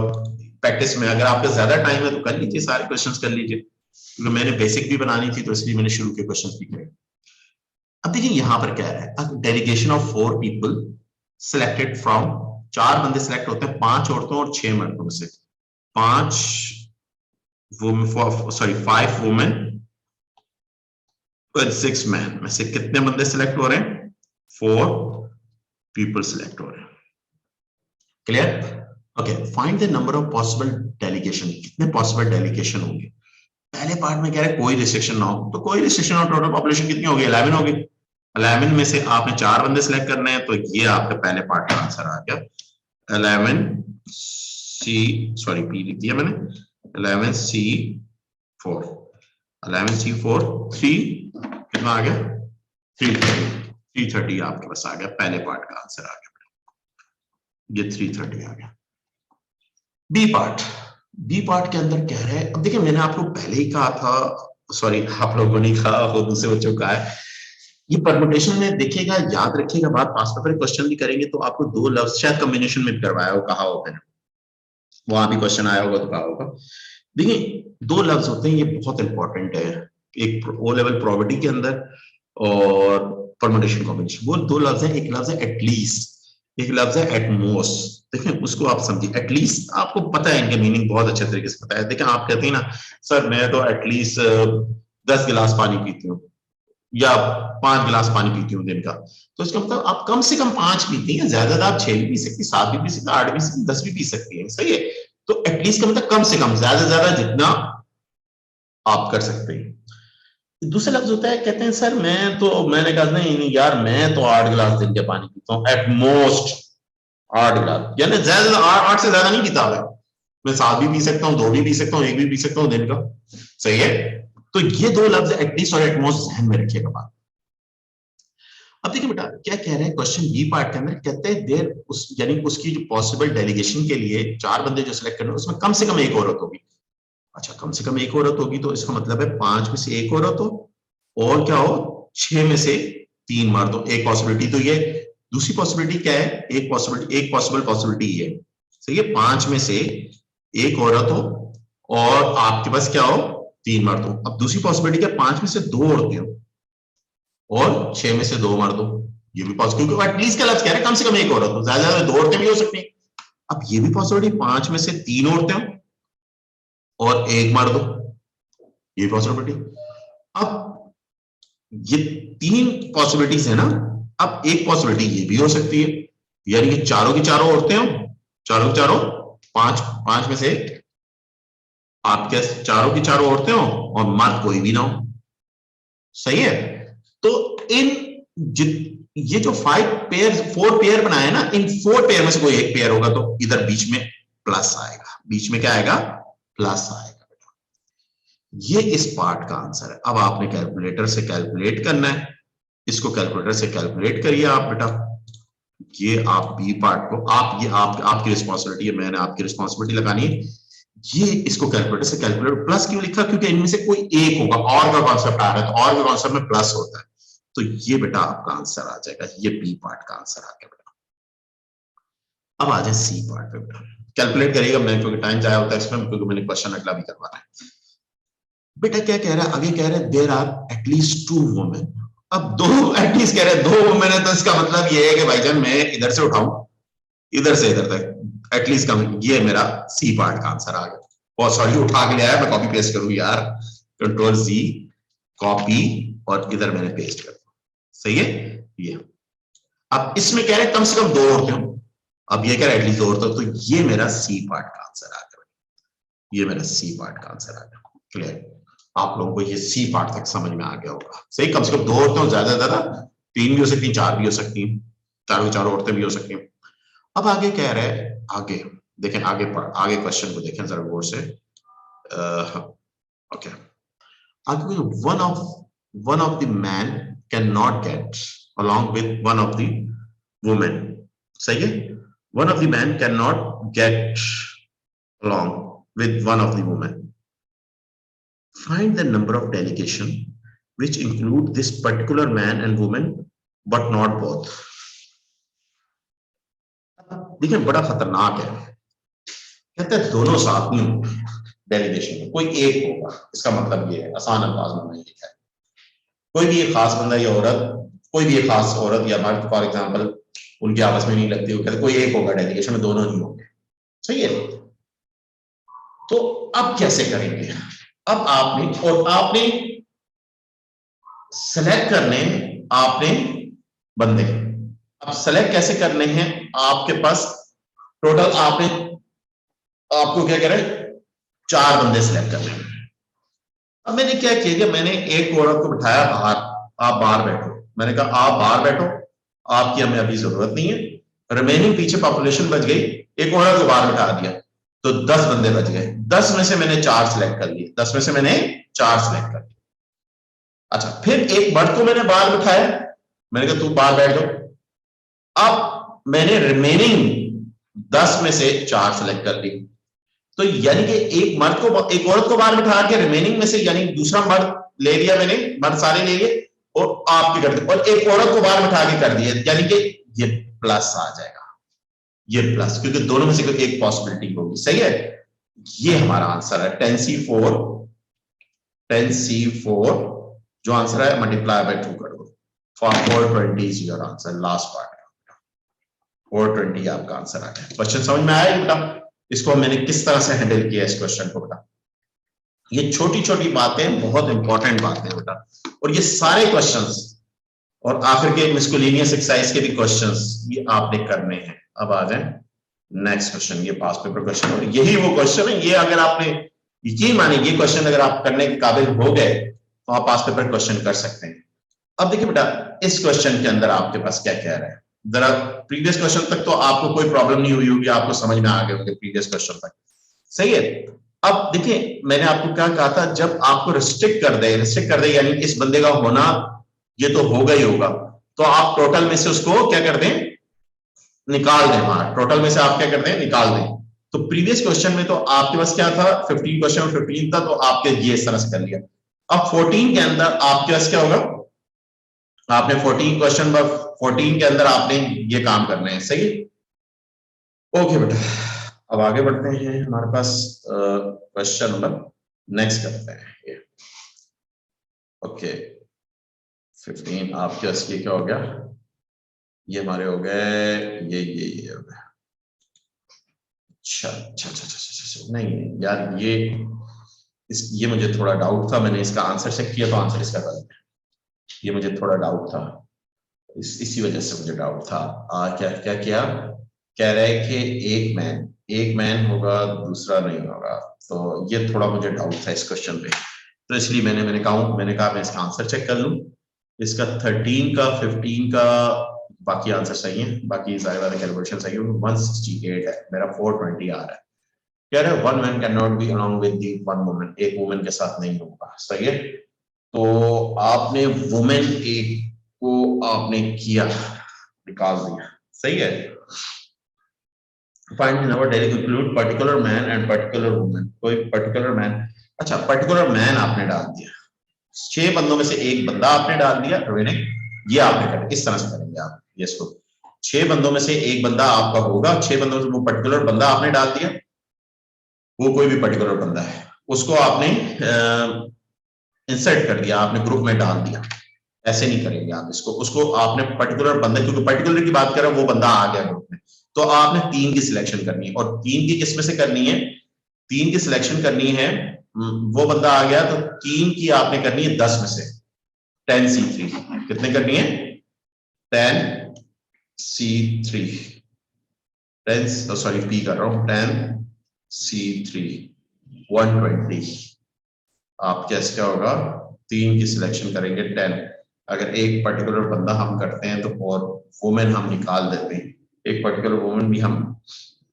प्रैक्टिस में अगर आपका ज्यादा टाइम है तो कर लीजिए, सारे क्वेश्चंस कर लीजिए, क्योंकि मैंने बेसिक भी बनानी थी तो इसलिए मैंने शुरू के क्वेश्चंस भी करे। अब देखिए यहां पर क्या है, delegation of 4 people selected from, 4 बंदे सिलेक्ट होते हैं 5 औरतों और 6 मर्दों में से। 5 वुमेन और 6 मैन में से कितने बंदे सिलेक्ट हो रहे हैं? 4 पीपल सिलेक्ट हो रहे हैं। Clear? Okay, find the number of possible delegation, कितने पॉसिबल डेलीगेशन होंगे। पहले पार्ट में कह रहे हैं कोई रिस्ट्रिक्शन ना हो, तो कोई रिस्ट्रिक्शन और टोटल पॉपुलेशन कितनी होगी, 11 होगी। 11 में से आपने 4 बंदे सेलेक्ट करने हैं, तो ये आपका पहले पार्ट का आंसर आ गया 11 सी, सॉरी पी लिख दिया मैंने, 11 सी 4, 11 सी 4 3 कितना आ गया 330 आपके पास आ गया, पहले पार्ट का आंसर आ गया, ये 330 आ गया। बी पार्ट के अंदर कह रहे हैं, अब देखिए मैंने आपको पहले ही कहा था, सॉरी आप लोगों ने कहा वो दूसरे बच्चों का है, ये परमुटेशन में देखिएगा, याद रखिएगा बात, पास पेपर क्वेश्चन भी करेंगे तो आपको दो लफ्ज शायद कॉम्बिनेशन में करवाया हो, कहा हो मैंने, वहां भी क्वेश्चन आया होगा तो कहा होगा। देखिए दो लफ्ज होते हैं, ये बहुत इंपॉर्टेंट है, एक ओ लेवल प्रोबेबिलिटी के अंदर और परमुटेशन कॉम्बिनेशन, वो दो लफ्ज है, एक लफ्ज है एटलीस्ट, एक लफ्ज है एटमोस्ट। देखिए उसको आप समझिए, एटलीस्ट आपको पता है इनके मीनिंग बहुत अच्छे तरीके से पता है। देखिए आप कहते हैं ना सर मैं तो एटलीस्ट 10 गिलास पानी पीती हूँ या 5 गिलास पानी पीती हूँ दिन का, तो इसका मतलब आप कम से कम 5 पीती हैं, ज्यादा आप 6 भी पी सकती, 7 भी पी सकती, 8 भी पी सकती, 10 भी पी सकती है, सही है। तो एटलीस्ट का मतलब कम से कम, ज्यादा से ज्यादा जितना आप कर सकते हैं। दूसरा लफ्ज होता है, कहते हैं सर मैंने कहा नहीं यार मैं तो 8 गिलास दिन के पानी पीता हूँ, एटमोस्ट 8 गिलास, यानी ज्यादा 8 से ज्यादा नहीं पीता मैं 7 भी पी सकता हूँ, 2 भी पी सकता हूँ, 1 भी पी सकता हूँ दिन का, सही है। तो ये दो लफ्ज एटलीस्ट और एटमोस्ट ध्यान में रखिएगा बात। अब देखिए बेटा क्या कह रहे हैं क्वेश्चन बी पार्ट के अंदर, कहते हैं देर उस यानी उसकी जो पॉसिबल डेलीगेशन के लिए 4 बंदे जो सिलेक्ट करने उसमें कम से कम एक औरत होगी। अच्छा कम से कम एक औरत होगी तो इसका मतलब है 5 में से एक औरत हो और क्या हो 6 में से 3 मर्द हो, एक पॉसिबिलिटी तो ये। दूसरी पॉसिबिलिटी क्या है, एक पॉसिबल पॉसिबिलिटी ये, सही है, 5 में से एक औरत हो और आपके पास क्या हो 3 मर्द हो। अब दूसरी पॉसिबिलिटी क्या, 5 में से 2 औरतें हो और 6 में से 2 मर्द हो, ये भी पॉसिबल, क्योंकि एटलीस्ट का लफ्ज कह रहे हैं कम से कम एक औरत हो, ज्यादा से ज्यादा 2 औरतें भी हो सकती हैं। अब ये भी पॉसिबिलिटी 5 में से 3 औरतें हो और एक मर्द हो, ये पॉसिबिलिटी। अब ये 3 पॉसिबिलिटीज है ना, अब एक पॉसिबिलिटी ये भी हो सकती है, यानी कि चारों की चारों औरतें हो, चारों की चारों, 5 में से आपके चारों की चारों औरतें हो और मर्द कोई भी ना हो, सही है। तो इन ये जो 4 पेयर बनाए ना, इन 4 पेयर में से कोई एक पेयर होगा तो इधर बीच में प्लस आएगा, बीच में क्या आएगा प्लस आएगा। ये इस पार्ट का आंसर है। अब आपने कैलकुलेटर से कैलकुलेट करना है, इसको कैलकुलेटर से कैलकुलेट करिए आप बेटा, ये आप बी पार्ट को आप ये आपकी रिस्पॉन्सिबिलिटी है, मैंने आपकी रिस्पॉन्सिबिलिटी लगानी है। ये इसको कैलकुलेटर से कैलकुलेट, प्लस क्यों लिखा, क्योंकि इनमें से कोई एक होगा, और का कॉन्सेप्ट आ रहा है तो और का कॉन्सेप्ट में प्लस होता है, तो ये बेटा आपका आंसर आ जाएगा, ये बी पार्ट का आंसर आ गया बेटा। अब आ जाए सी पार्ट पे बेटा, कैलकुलेट करिएगा, मैं क्योंकि टाइम जाया होता है इसमें, क्योंकि मैंने क्वेश्चन अगला भी करवाना है। बेटा क्या कह रहा है आगे, कह रहे हैं देयर आर एटलीस्ट 2 वुमेन। अब 2 एटलीस्ट कह रहे हैं 2 वुमेन है, तो इसका मतलब ये है कि भाईजान मैं इधर से उठाऊं इधर से इधर तक एटलीस्ट कम, ये मेरा सी पार्ट का आंसर आ गया। बहुत सॉरी उठा के ले आया, मैं कॉपी पेस्ट करूं यार, कंट्रोल सी कॉपी और इधर मैंने पेस्ट कर दिया, सही है ये। अब इसमें कह रहे हैं कम से कम 2 औरतें हो, अब ये कह रहे हैं एटलीस्ट 2 औरतें, तो ये मेरा सी पार्ट का आंसर आ गया, ये मेरा सी पार्ट का आंसर आ गया। क्लियर, आप लोगों को ये सी पार्ट तक समझ में आ गया होगा, सही। कम से कम 2 औरतें हो, ज्यादा से ज्यादा 3 भी हो सकती, 4 भी हो सकती, चारों औरतें भी हो सकती हैं। अब आगे कह रहे हैं, आगे देखें, आगे क्वेश्चन को देखें जरा गौर से। ओके, आगे one of the man can not gate along with one of the women, सही है, one of the man cannot get along with one of the women. Find the number of delegation which include this particular man and woman but not both. देखिए बड़ा खतरनाक है, कहते हैं दोनों साथ नहीं होंगे डेलीगेशन में, कोई एक होगा, इसका मतलब ये है, आसान अंदाज में मैंने लिखा है, कोई भी एक खास बंदा या औरत, कोई भी एक खास औरत या मर्द फॉर एग्जांपल उनकी आपस में नहीं लगती, वो कहते कोई एक होगा डेलीगेशन में, दोनों नहीं होंगे, सही है। तो अब कैसे करेंगे, अब आपने सेलेक्ट करने आपने बंदे, अब सेलेक्ट कैसे करने हैं, आपके पास टोटल आपने आपको क्या करें, 4 बंदे सिलेक्ट करने हैं। अब मैंने क्या किया, मैंने एक औरत को बिठाया बाहर, आप बाहर बैठो, मैंने कहा आप बाहर बैठो, आपकी हमें अभी जरूरत नहीं है। रिमेनिंग पीछे पॉपुलेशन बच गई, एक औरत को बाहर बिठा दिया, तो 10 बंदे बच गए। 10 में से मैंने 4 सिलेक्ट कर लिए, 10 में से मैंने 4 सिलेक्ट कर लिए। अच्छा, फिर एक मर्द को मैंने बाहर बिठाया, मैंने कहा तू बाहर बैठ जाओ। अब मैंने रिमेनिंग 10 में से 4 सिलेक्ट कर ली, तो यानी कि एक मर्द को, एक औरत को बाहर बिठा के रिमेनिंग में से यानी दूसरा मर्द ले लिया मैंने, मर्द सारे ले लिए और आपके कर दिए, और एक औरत को बाहर बिठा के कर दिया, यानी कि ये प्लस आ जाएगा, ये प्लस, क्योंकि दोनों में से कोई एक पॉसिबिलिटी होगी। सही है, ये हमारा आंसर है 10C4, 10C4 जो आंसर है मल्टीप्लाई बाय 2 कर दो, 420 is your answer, last part 420 आपका आंसर आ गया। क्वेश्चन समझ में आया बेटा? इसको मैंने किस तरह से हैंडल किया इस क्वेश्चन को बेटा। ये छोटी छोटी बातें बहुत इंपॉर्टेंट बातें बेटा, और ये सारे क्वेश्चंस और आखिर के मिसकुलिनियस एक्सरसाइज के भी क्वेश्चंस ये आपने करने हैं। अब आ जाए नेक्स्ट क्वेश्चन, ये पास पेपर क्वेश्चन, और यही वो क्वेश्चन है, ये अगर आपने यकीन माने ये क्वेश्चन अगर आप करने के काबिल हो गए तो आप पास पेपर क्वेश्चन कर सकते हैं। अब देखिए बेटा, इस क्वेश्चन के अंदर आपके पास क्या कह रहा है, जरा प्रीवियस क्वेश्चन तक तो आपको कोई प्रॉब्लम नहीं हुई होगी, आपको समझ में आ गए होंगे प्रीवियस क्वेश्चन तक। सही है, अब देखिए मैंने आपको क्या कहा था, जब आपको रिस्ट्रिक्ट कर दे यानी इस बंदे का होना ये तो होगा ही होगा, तो आप टोटल में से उसको क्या कर दें, निकाल दें, वहां टोटल में से आप क्या कर दें, निकाल दें। तो प्रीवियस क्वेश्चन में तो आपके पास क्या था, 15 क्वेश्चन 15 था, तो आपके ये इस तरह से कर लिया। अब 14 के अंदर आपके पास क्या होगा, आपने 14 क्वेश्चन 14 के अंदर आपने ये काम करने हैं। सही, ओके बेटा, अब आगे बढ़ते हैं, हमारे पास क्वेश्चन नंबर नेक्स्ट करते हैं ये। ओके 15 आपके पास ये क्या हो गया, ये हमारे हो गए ये हो गया। अच्छा अच्छा अच्छा अच्छा, नहीं यार ये मुझे थोड़ा डाउट था, मैंने इसका आंसर चेक किया तो आंसर इसका गलत है, ये मुझे थोड़ा डाउट था, इसी वजह से मुझे डाउट था। क्या क्या किया, कह रहे हैं कि एक मैन होगा दूसरा नहीं होगा, तो ये थोड़ा मुझे डाउट था इस क्वेश्चन पे, तो इसलिए मैंने कहा मैं इसका आंसर चेक कर लूं। इसका 13 का 15 का बाकी आंसर सही है, बाकी सारे वाले कैलकुलेशन सही है, 168 है, मेरा 420 आ रहा है। कह रहे हैं one man can not be along with the one woman, एक वुमन के साथ नहीं होगा। सही है, तो आपने वुमेन एक को आपने किया, निकाल दिया। सही है, find in our daily include particular man and particular woman, कोई पर्टिकुलर मैन, अच्छा पर्टिकुलर मैन आपने डाल दिया, 6 बंदों में से एक बंदा आपने डाल दिया, ये आपने कर, इस तरह से करेंगे आप ये, इसको 6 बंदों में से एक बंदा आपका होगा, 6 बंदों में वो पर्टिकुलर बंदा आपने डाल दिया, वो कोई भी पर्टिकुलर बंदा है, उसको आपने इंसर्ट कर दिया, आपने ग्रुप में डाल दिया। ऐसे नहीं करेंगे आप इसको, उसको आपने पर्टिकुलर बंदा, क्योंकि पर्टिकुलर की बात कर रहे हैं, वो बंदा आ गया ग्रुप में, तो आपने 3 की सिलेक्शन करनी है, और 3 की किस में से करनी है, 3 की सिलेक्शन करनी है, वो बंदा आ गया तो 3 की आपने करनी है 10 में से 10C3, कितने करनी है 10C3, 10 सॉरी पी कर रहा हूं, 10C3 120, आप कैसे क्या होगा, 3 की सिलेक्शन करेंगे 10, अगर एक पर्टिकुलर बंदा हम करते हैं तो और वुमेन हम निकाल देते हैं, एक पर्टिकुलर वुमेन भी हम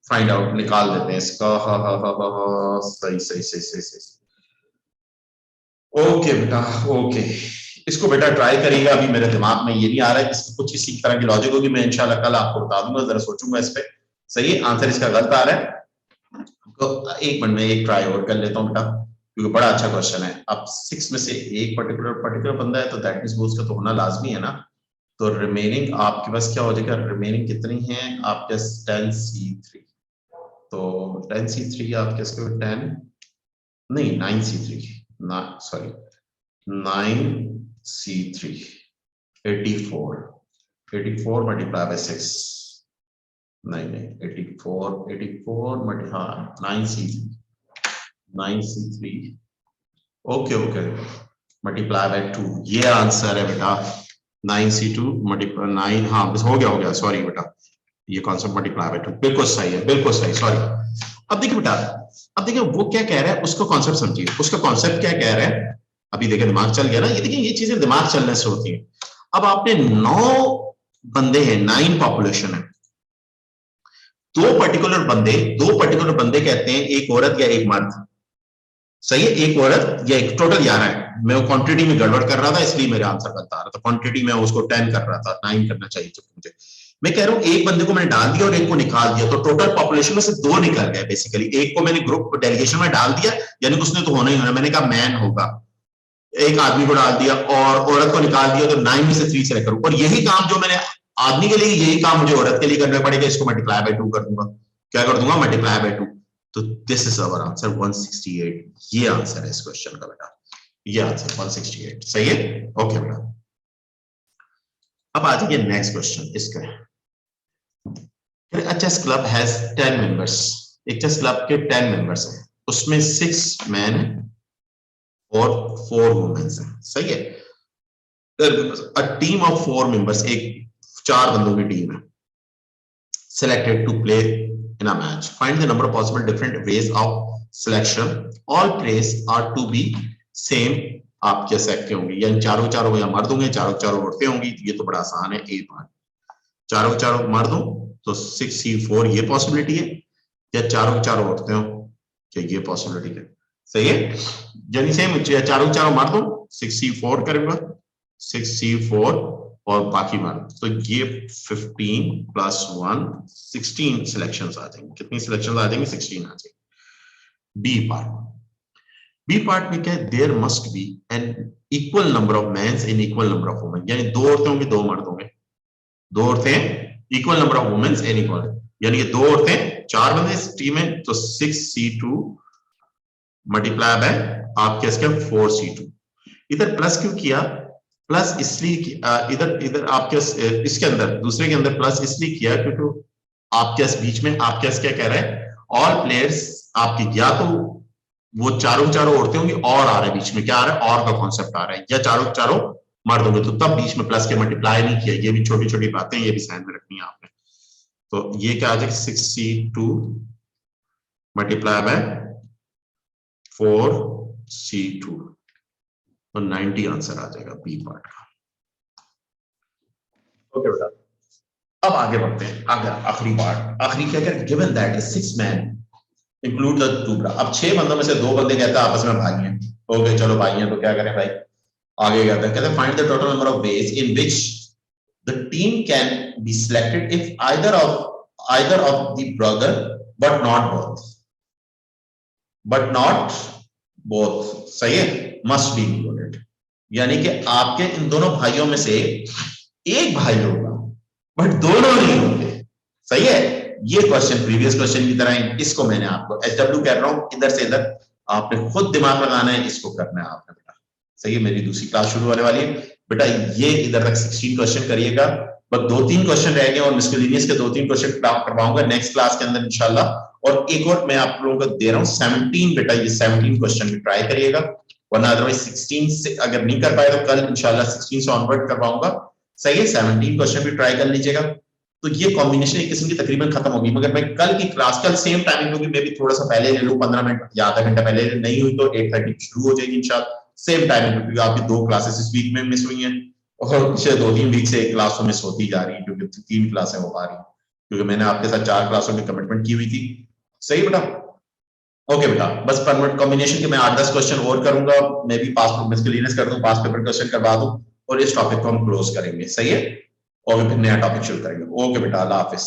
फाइंड आउट निकाल देते हैं इसका। सही सही सही सही सही, ओके बेटा ओके, इसको बेटा ट्राई करिएगा, अभी मेरे दिमाग में ये नहीं आ रहा है, इसकी कुछ इसी तरह की लॉजिक होगी, मैं इंशाल्लाह कल आपको बता दूंगा, जरा सोचूंगा इस पे। सही है, आंसर इसका गलत आ रहा है, तो एक मिनट में एक ट्राई और कर लेता हूँ बेटा, क्योंकि बड़ा अच्छा क्वेश्चन है। अब 6 में से एक पर्टिकुलर बंदा है, तो दैट मींस वो उसका तो होना लाजमी है ना, तो रिमेनिंग आपके पास क्या हो जाएगा, रिमेनिंग कितनी है आपके 10C3, तो 10C3 आपके 10 नहीं 9C3 ना, सॉरी 9C3 84 मल्टीप्लाई बाय 6, नहीं 84 multiply 9C3 okay multiply by 2, ये आंसर है बेटा 9C2 मल्टीप्लाई 9, हाँ बस हो गया सॉरी बेटा, ये कॉन्सेप्ट मल्टीप्लाई बाय 2 बिल्कुल सही है, बिल्कुल सही, सॉरी। अब देखिए बेटा, अब देखिए वो क्या कह रहा है, उसका कॉन्सेप्ट समझिए, उसका कॉन्सेप्ट क्या कह रहा है। अभी देखिए दिमाग चल गया ना, ये देखिए ये चीजें दिमाग चलने से होती है। अब आपने 9 बंदे हैं, 9 पॉपुलेशन है, दो पर्टिकुलर बंदे कहते हैं, एक औरत या एक मर्द, सही है, एक औरत या एक, टोटल 11 है। मैं वो क्वांटिटी में गड़बड़ कर रहा था इसलिए मेरा आंसर बनता आ रहा था, क्वांटिटी में उसको 10 कर रहा था, 9 करना चाहिए था मुझे। मैं कह रहा हूं एक बंदे को मैंने डाल दिया और एक को निकाल दिया, तो टोटल पॉपुलेशन में से 2 निकल गए बेसिकली। एक को मैंने ग्रुप डेलीगेशन में डाल दिया, यानी कि उसने तो होना ही होना, मैंने कहा मैन होगा, एक आदमी को डाल दिया और औरत को निकाल दिया, तो 9 में से 3 सेलेक्ट करूं। और यही काम जो मैंने आदमी के लिए, यही काम मुझे औरत के लिए करना पड़ेगा, इसको मल्टीप्लाई बाय 2 कर दूंगा। क्या कर दूंगा? Multiply by 2। तो दिस इज आवर आंसर 168। ये आंसर है इस क्वेश्चन का बेटा, ये आंसर 168 सही है। ओके बेटा, अब आ जाइए नेक्स्ट क्वेश्चन इसका। A chess club has 10 members, एक चेस क्लब के 10 मेंबर्स हैं, उसमें 6 मैन है और 4 वुमेन्स हैं, सही है। A team of 4 members, एक 4 बंदों की टीम है, selected to play in a match. Find the number of possible different ways of selection. All plays are to be same. आप क्या सेक्ट होंगे, यानी चारों चारों या मर्द होंगे, चारों चारों औरतें होंगी। ये तो बड़ा आसान है, ए पार्ट। चारों चारों मर्द हो तो 6C4 ये पॉसिबिलिटी है, या चारों चारों औरतें हो तो ये पॉसिबिलिटी है, सही है। यानी सेम चारों चारों मर्द हो 6C4 करेंगे, 6C4 और बाकी मर्द, तो ये 15 + 1 16 सिलेक्शंस आ जाएंगे। कितनी सिलेक्शंस आ जाएंगी? 16 आ जाएंगी। बी पार्ट में क्या है? There must be an equal number of mens in equal number of women, यानी 2 औरतें होंगी 2 मर्द होंगे, 2 औरतें equal number of womens in equal, यानी कि 2 औरतें 4 बंदे इस टीम में, तो 6C2 मल्टीप्लाई बाय आपके इसके 4C2। इधर प्लस क्यों किया? प्लस इसलिए इधर आपके इसके अंदर दूसरे के अंदर प्लस इसलिए किया क्योंकि आपके बीच में आपके क्या कह रहा है, ऑल प्लेयर्स आपकी, या तो वो चारों चारों औरतें होंगी और आ रहा है बीच में, क्या आ रहा है? और का कॉन्सेप्ट आ रहा है, या चारों चारों मर्द होंगे, तो तब बीच में प्लस के मल्टीप्लाई नहीं किया। ये भी छोटी छोटी बातें, ये भी ध्यान में रखनी है आपने। तो ये क्या आ जाएगा? 6C2 मल्टीप्लाई बाय 4C2, तो 90 आंसर आ जाएगा बी पार्ट का। ओके बेटा, अब आगे बढ़ते हैं। आगे आखिरी पार्ट, आखिरी क्या कह, given that 6 man include the 2 brothers. अब 6 बंदों में से 2 बंदे कहते हैं आपस में भाई हैं, ओके चलो भाई हैं, तो क्या करें भाई? आगे कहते हैं find the total number of ways in which the team can be selected if either of the brother but not both, सही है, must be included, यानी कि आपके इन दोनों भाइयों में से एक भाई होगा बट दोनों नहीं होंगे, सही है। ये क्वेश्चन प्रीवियस क्वेश्चन की तरह है, इसको मैंने आपको SW कह रहा हूं, इधर से इधर आपने खुद दिमाग लगाना है, इसको करना है आपने बेटा, सही है। मेरी दूसरी क्लास शुरू होने वाली है बेटा, ये इधर तक 16 क्वेश्चन करिएगा, बस 2-3 क्वेश्चन रह गए और मिसलेनियस के 2-3 क्वेश्चन करवाऊंगा नेक्स्ट क्लास के अंदर इंशाल्लाह। और एक और मैं आप लोगों को दे रहा हूं 17 बेटा, ये 17 क्वेश्चन भी ट्राई करिएगा, वरना अदरवाइज 16 से अगर नहीं कर पाए तो कल इंशाल्लाह 16 से ऑनवर्ड करवाऊंगा, सही है। 17 क्वेश्चन भी ट्राई कर लीजिएगा। तो ये कॉम्बिनेशन एक किस्म की तकरीबन खत्म होगी, मगर मैं कल की क्लास कल सेम टाइमिंग होगी, मैं भी थोड़ा सा पहले ले लूं, 15 मिनट या आधा घंटा पहले, नहीं हुई तो 8:30 शुरू हो जाएगी इंशाल्लाह सेम टाइमिंग, क्योंकि आपकी 2 क्लासेस इस वीक में मिस हुई हैं और पिछले 2-3 वीक से एक क्लास तो मिस होती जा रही है, क्योंकि 3 क्लासें हो पा रही, क्योंकि मैंने आपके साथ 4 क्लासों की कमिटमेंट की हुई थी, सही बेटा। ओके बेटा, बस परमानेंट कॉम्बिनेशन के मैं 8-10 क्वेश्चन और करूंगा, मैं भी पास मिसलेनियस कर दूं, पास पेपर क्वेश्चन करवा दूं, और इस टॉपिक को हम क्लोज करेंगे, सही है। और फिर नया टॉपिक शुरू करेंगे। ओके बेटा, अल्लाह हाफिज।